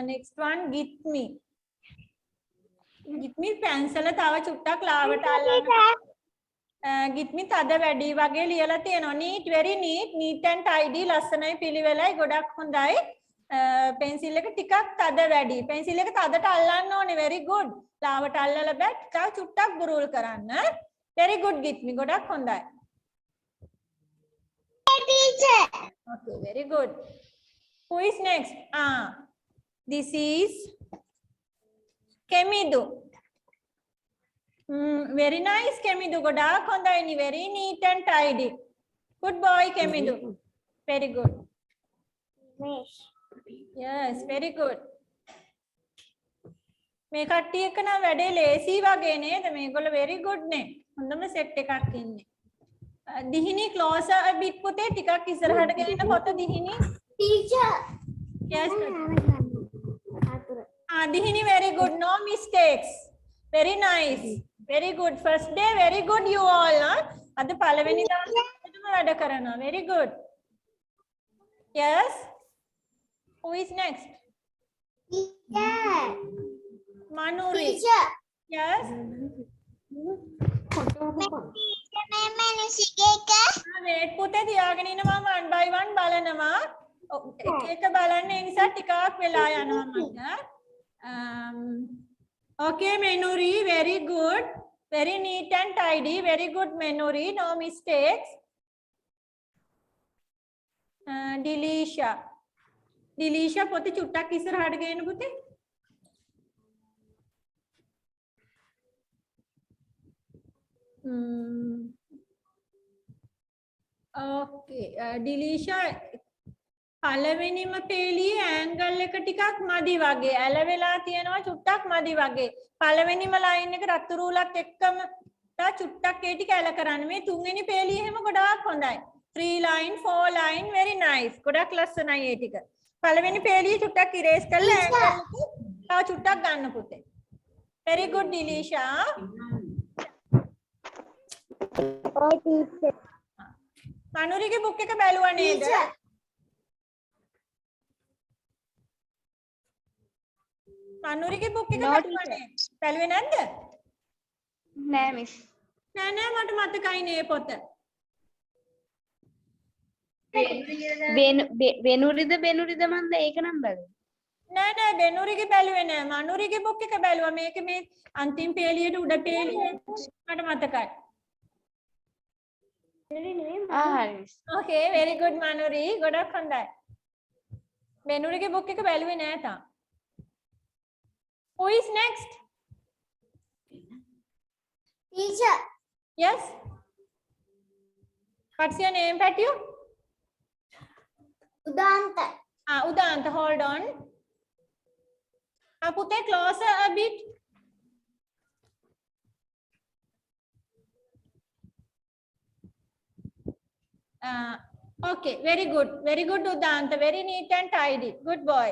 Next one, Gitmi. Gitmi pencil තව චුට්ටක් ලාවට අල්ලන්න. Gitmi තද වැඩි වගේ ලියලා තියෙනවා. Neat, very neat, neat and tidy. ලස්සනයි පිළිවෙලයි ගොඩක් හොඳයි. pencil එක ටිකක් තද වැඩි. pencil එක තදට අල්ලන්න ඕනේ. Very good. ලාවට අල්ලලා බෑ. තව චුට්ටක් බුරුල් කරන්න. Very good Gitmi. ගොඩක් හොඳයි. Teacher. Okay, very good. Who is next? This is Kemidu. Very nice Kemidu. Godak hondai, very neat and tidy. Good boy, Kemidu. Very good. Yes, very good. මේ කට්ටිය එක නම් වැඩේ ලේසි වගේ නේද? මේගොල්ලෝ very good නේ. හොඳම සෙට් එකක් ඉන්නේ. දිහිනි closer a bit පුතේ ටිකක් ඉස්සරහට ගෙනින්න පොත දිහිනි. Teacher. Yes. Dihini, very good. No mistakes. Very nice. Very good. First day, very good you all. Adi palaweni dawase වැඩ කරනවා. Very good. Yes. Who is next? Teacher. Manuri. Teacher. Yes. Wait පුතේ තියාගෙන ඉන්නවා one by one බලනවා. එක බලන්න ඒ නිසා ටිකක් වෙලා යනවා මට. Okay, Menuri, very good. Very neat and tidy. Very good, Menuri. No mistakes. Dilisha. Dilisha, poti chuttak ඉස්සරහට ගේන්න පුතේ. Okay, Dilisha. පළවෙනිම පේලියේ ඇන්ගල් එක ටිකක් මදි වගේ ඇලවෙලා තියෙනවා චුට්ටක් මදි වගේ පළවෙනිම ලයින් එක රතු රූලත් එක්කම තා චුට්ටක් ඒ ටික ඇල කරන්න මේ තුන්වෙනි පේලියේ හැම ගොඩාක් හොඳයි 3 line 4 line very nice ගොඩක් ලස්සනයි ඒ ටික පළවෙනි පේලියේ චුට්ටක් ඉරේස් කරලා ඇන්ගල් එක තා චුට්ටක් ගන්න පුතේ very good Dilisha Oh, teacher. මනුරිගේ බුක් එක බැලුවා නේද මනුරිගේ බුක් එක බැලුවේ නැද්ද? නෑ මිස්. නෑ මට මතකයි නේ පොත. වෙනුරිද මන්ද ඒක නම් බැලුවා. නෑ වෙනුරිගේ බැලුවේ නෑ. මනුරිගේ බුක් එක බැලුවා. මේක මේ අන්තිම පේලියට උඩ පේලිය මට මතකයි. හරි miss. Okay, very good Manuri. ගොඩක් හොඳයි. වෙනුරිගේ බුක් එක බැලුවේ නෑ තාම. Who is next? Teacher. Yes. What's your name, Patio? Udanta. Udanta, hold on. Put it closer a bit. Okay, very good. Very good, Udanta. Very neat and tidy. Good boy.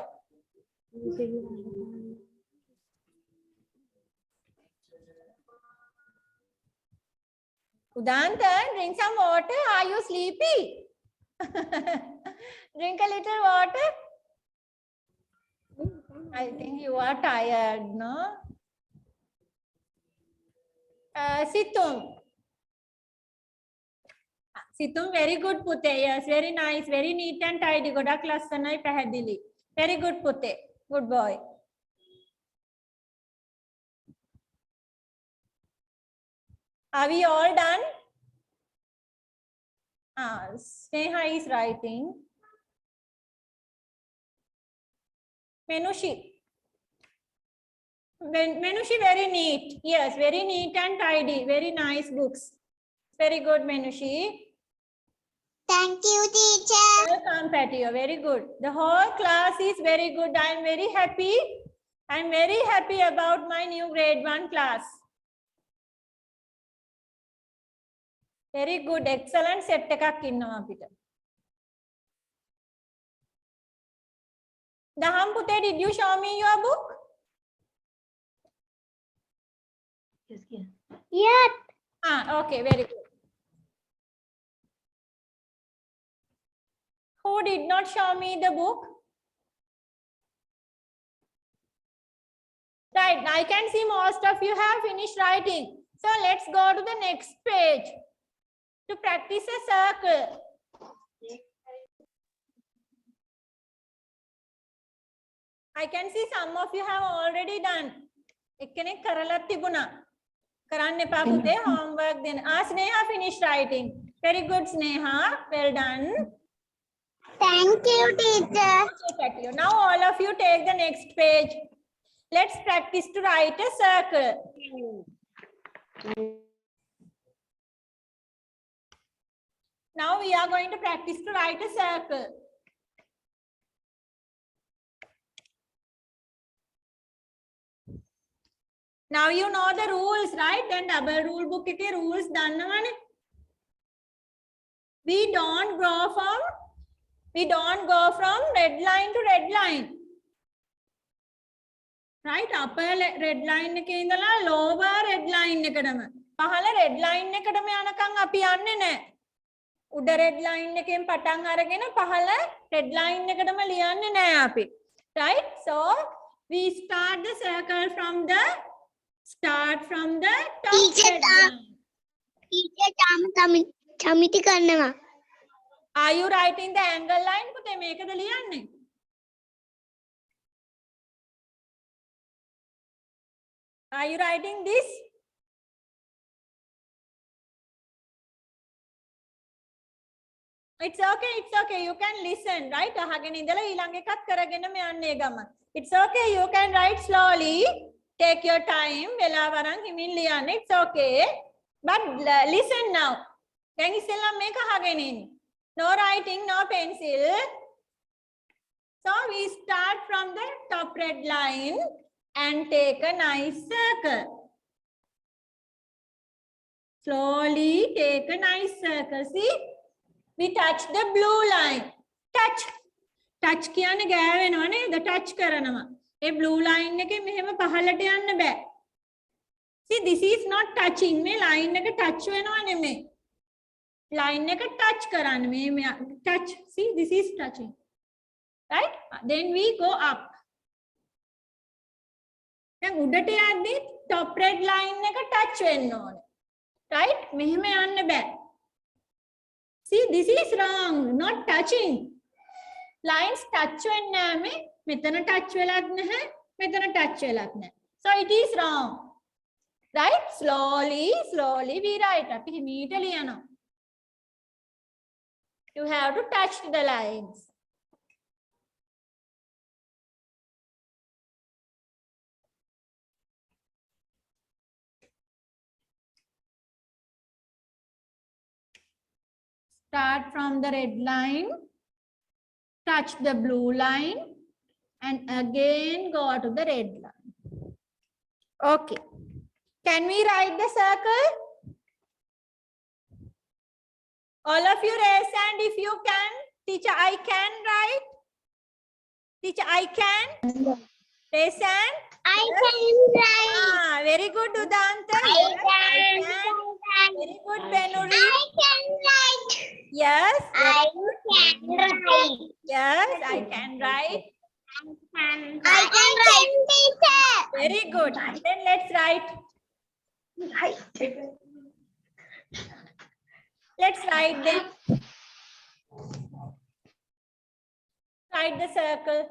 Udanta, drink some water. Are you sleepy? Drink a little water. I think you are tired, no? Situm. Situm, very good Pute. Yes, very nice. Very neat and tidy. Godak lassanai pahadili. Very good Pute. Good boy. Are we all done? Sneha is writing. Menushi. Menushi, very neat. Yes, very neat and tidy. Very nice books. Very good, Menushi. Thank you, teacher. Welcome, Patio. Very good. The whole class is very good. I am very happy. I am very happy about my new grade 1 class. Very good. Excellent set එකක් ඉන්නවා අපිට. Daham Pute, did you show me your book? Yes. Okay, very good. Who did not show me the book? Right, I can see most of you have finished writing. So let's go to the next page to practice a circle. I can see some of you have already done. එක්කෙනෙක් කරලා තිබුණා. කරන්න එපා පුතේ homework දෙන්න. Sneha finished writing. Very good Sneha. Well done. Thank you, teacher. Okay, now all of you take the next page. Let's practice to write a circle. Now we we are going to practice to write a circle. Now you know the rules, right? Then double rule book එකේ rules දන්නවනේ. We don't go from red line to red line. Right? Upper red line එකේ ඉඳලා lower red line එකටම. පහළ red line එකටම යනකම් අපි යන්නේ නැහැ. උඩ red line එකෙන් පටන් අරගෙන පහළ red line එකටම ලියන්නේ නැහැ අපි. Right? So we start the circle from the top red line. චමිති කරනවා. Are you writing the angle line? පුතේ මේකද ලියන්නේ? Are you writing this? It's okay. You can listen, right? අහගෙන ඉඳලා ඊළඟ එකත් කරගෙනම යන්නේ ගම. It's okay. You can write slowly. Take your time. වෙලාව අරන් හිමින් ලියන්න. It's okay. But listen now. දැන් ඉස්සෙල්ලා මේක අහගෙන ඉන්න. No writing, no pencil. So we start from the top red line and take a nice circle. Slowly take a nice circle. See? We touch the blue line. Touch කියන්නේ ගෑවෙනව නේද? Touch කරනවා. ඒ blue line එකේ මෙහෙම පහළට යන්න බෑ. See, this is not touching. මේ line එක touch වෙනව නෙමෙයි. Line එක touch කරන්න. මේ touch. See, this is touching. Right? Then we go up. දැන් උඩට යද්දි top red line එක touch වෙන්න ඕනේ. Right? මෙහෙම යන්න බෑ. See, this is wrong. Not touching. Lines touch වෙන්නේ නැහැ. මෙතන touch වෙලක් නැහැ. මෙතන touch වෙලක් නැහැ. So it is wrong. Right? Slowly we write. අපි හිමීට ලියනවා. You have to touch the lines. Start from the red line, touch the blue line, and again go to the red line. Okay. Can we write the circle? All of you raise hand if you can. Teacher, I can write. Teacher, I can. Raise hand. I can write. Very good, Udanta. I can. Very good, Benuri. I can write. Yes. I can write. Yes, I can write. I can write, teacher. Very good. Then let's write. Let's write them. Write the circle.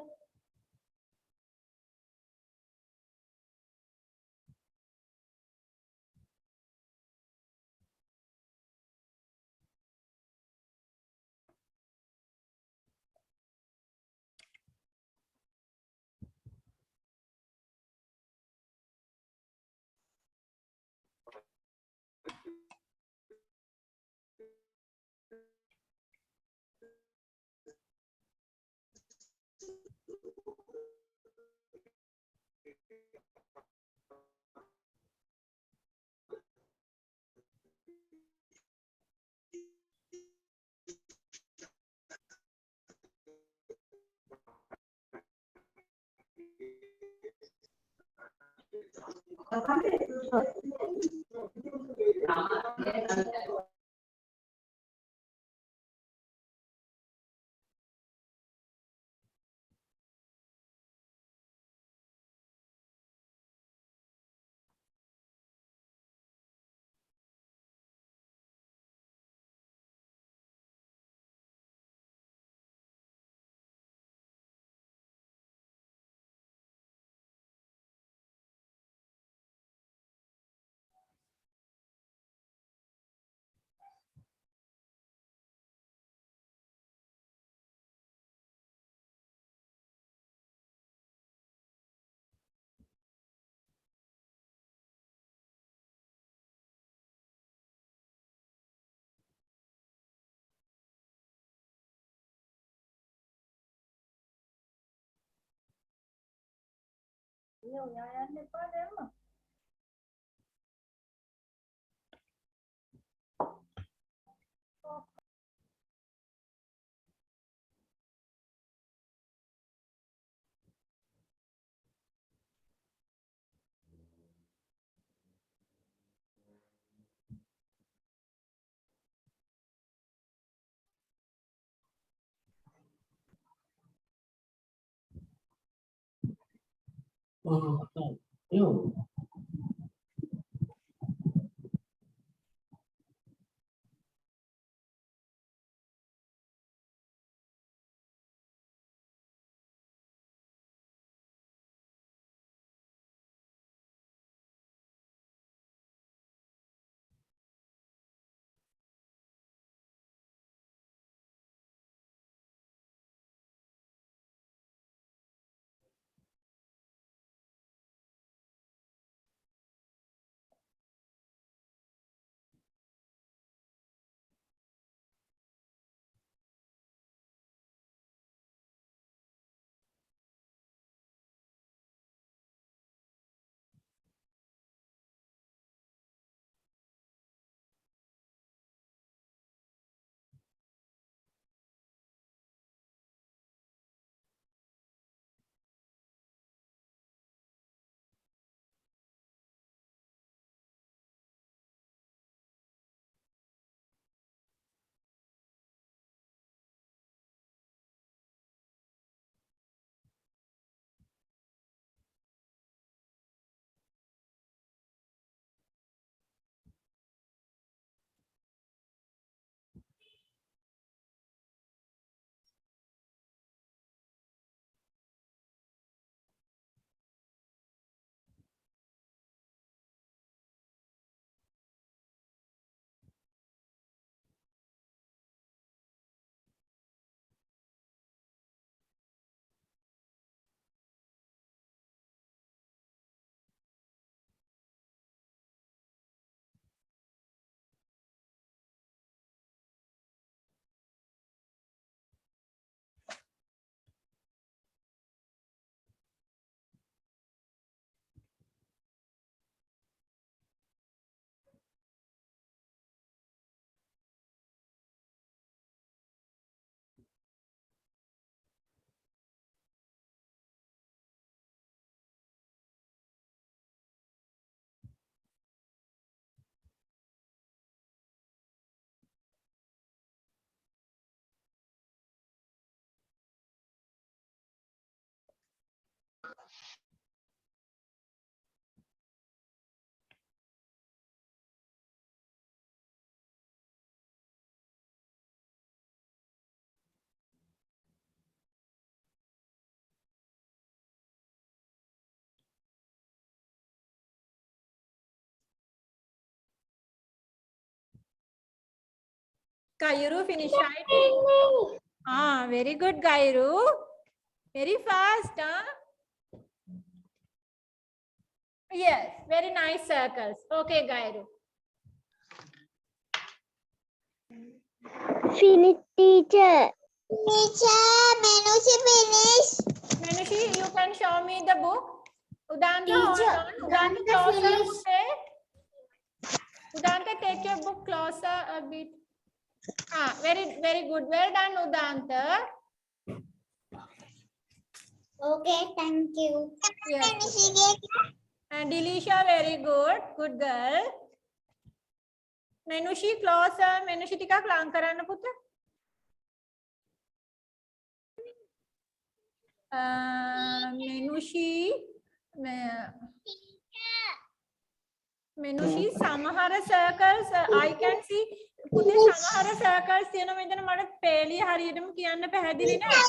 Kayuru finish right? Ah, very good, Kayuru. Very fast, huh? Yes, very nice circles. Okay, Kayuru. Finish, teacher. Teacher, Menushi finish. Menushi, you can show me the book. Udanta, hold Teacher, on. Udanta, Udanta closer. finish. Udanta, take your book closer a bit. Ah, very, very good. Well done, Udanta. Okay, thank you. Yes. And Delisha, very good. Good girl. Menushi, closer. Menushi, tika lang karana putra. Menushi. Menushi, samahara circles. I can see. පුතේ සමහර circles තියෙනවා මෙතන මට පේලිය හරියටම කියන්න පැහැදිලි නෑ.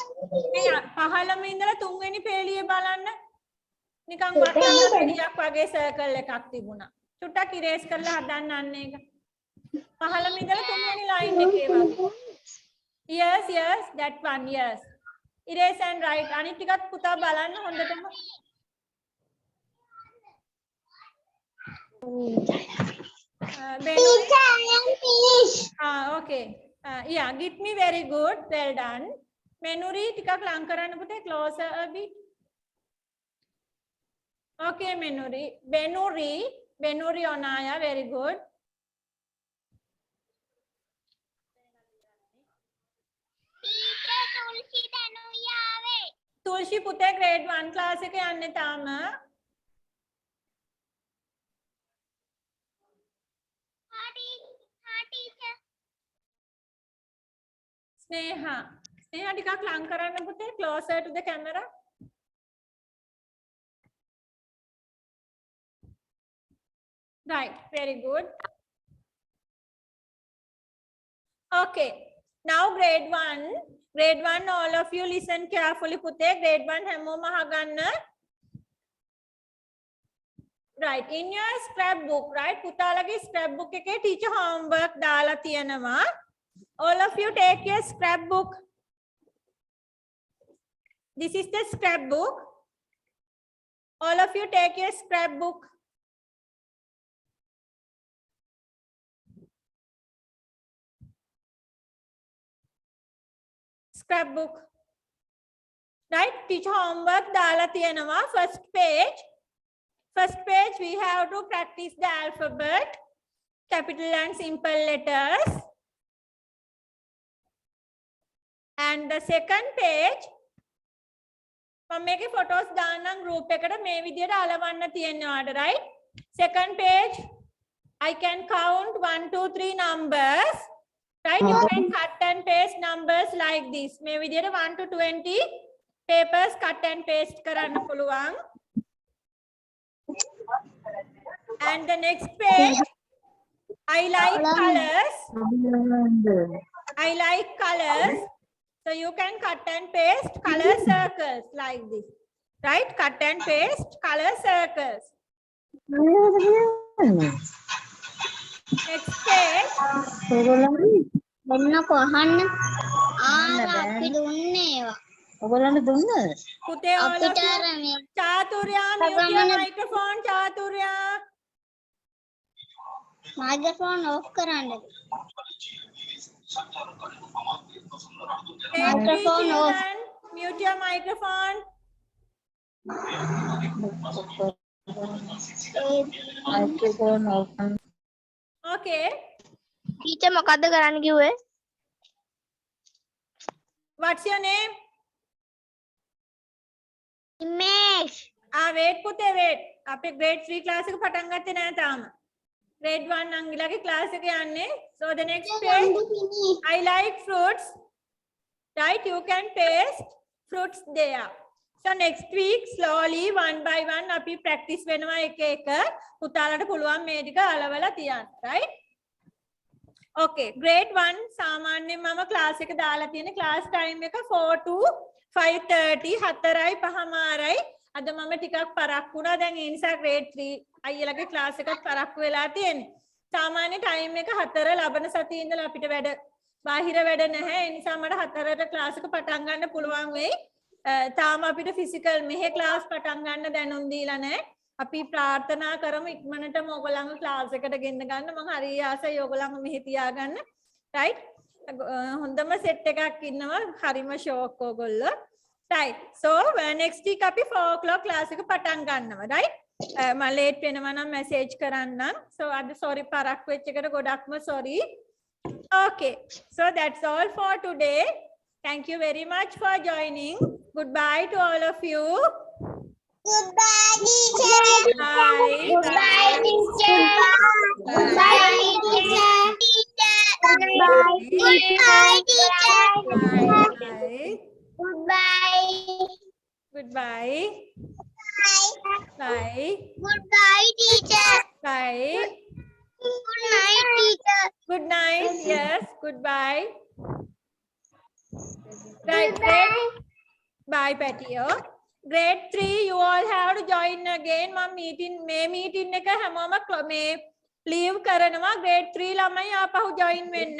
මේ පහළම ඉඳලා තුන්වෙනි පේලිය බලන්න. නිකන් වටයක් වගේ circle එකක් තිබුණා. චුට්ටක් ඉරේස් කරලා හදන්න අන්න ඒක. පහළම ඉඳලා තුන්වෙනි line එකේ වගේ. Yes, yes, that one, yes. Erase and write. අනිත් ටිකත් පුතා බලන්න හොඳටම. Teacher, I am finished. Okay. Yeah, get me very good. Well done. Menuri, tika lang karana putte closer a bit. Okay, Benuri Onaya, very good. Tulsi Pute, grade 1 class එක යන්නේ තාම. Sneha ටිකක් ලං කරන්න පුතේ, closer to the camera. Right, very good. Okay, now grade 1, all of you listen carefully පුතේ. grade 1 හැමෝම අහගන්න. Right, in your scrapbook, right, පුතාලගේ scrapbook එකේ teacher homework දාලා තියෙනවා. All of you take your scrapbook. This is the scrapbook. All of you take your scrapbook. Scrapbook. Right, teacher homework දාලා තියෙනවා. First page, we have to practice the alphabet, capital and simple letters. And the second page, මම මේකේ photos දාන්නම් group එකට, මේ විදියට අලවන්න තියෙනවාට, right? Second page, I can count 1 2 3 numbers, right? You can cut and paste numbers like this. මේ විදියට 1 to 20 papers cut and paste කරන්න පුළුවන්. And the next page, I like colors. So you can cut and paste color circles like this, right? Cut and paste color circles. Next page. Pute all of you. Chaturya, mute your microphone. Chaturya. Microphone off කරන්න. Microphone off. Mute your microphone. Okay. Teacher මොකද්ද කරන්න කිව්වේ? What's your name? Imesh. Wait පුතේ wait. අපේ grade 3 class එක පටන් ගත්තේ නෑ තාම. grade 1 අංගිලාගේ class එක යන්නේ. So the next page, I like fruits. Right, you can paste fruits there. So next week slowly one by one අපි practice වෙනවා එක එක. පුතාලට පුළුවන් මේ ටික අලවලා තියන්න, right? Okay, grade 1 සාමාන්‍යයෙන් මම class එක දාලා තියෙන class time එක 4 to 5:30 4යි 5මාරයි. අද මම ටිකක් පරක්කු වුණා. දැන් ඒ නිසා grade 3 අයියලගේ class එකත් පරක්කු වෙලා තියෙන්නේ. සාමාන්‍ය time එක 4 ලබන සතියේ ඉඳලා අපිට වැඩ බාහිර වැඩ නැහැ. ඒ නිසා මට 4ට class එක පටන් ගන්න පුළුවන් වෙයි. තාම අපිට physical මෙහෙ class පටන් ගන්න දැනුම් දීලා නැහැ. අපි ප්‍රාර්ථනා කරමු ඉක්මනටම ඔයගොල්ලන්ව class එකට ගෙන්න ගන්න. මම හරි ආසයි ඔයගොල්ලන්ව මෙහෙ තියාගන්න. right? හොඳම set එකක් ඉන්නවා. හරිම shock ඔයගොල්ලෝ. right, so next week අපි 4 o'clock class එක පටන් ගන්නවා, right? මම late වෙනවා නම් message කරන්නම්. so අද sorry පරක්කු වෙච්ච එකට ගොඩක්ම sorry. Okay, so that's all for today. Thank you very much for joining. Goodbye to all of you. Goodbye, teacher. Bye. Goodbye, teacher. Goodbye, teacher. Goodbye, teacher. Bye. Goodbye. Goodbye. Bye. Goodbye, teacher. Bye. Good night, teacher. Good night. Yes. Goodbye. Right. Grade. Bye, Patty. Grade 3, you all have to join again. Mom meeting. May meeting එක හැමෝම මේ leave කරනවා. Grade 3 ළමයි ආපහු join වෙන්න.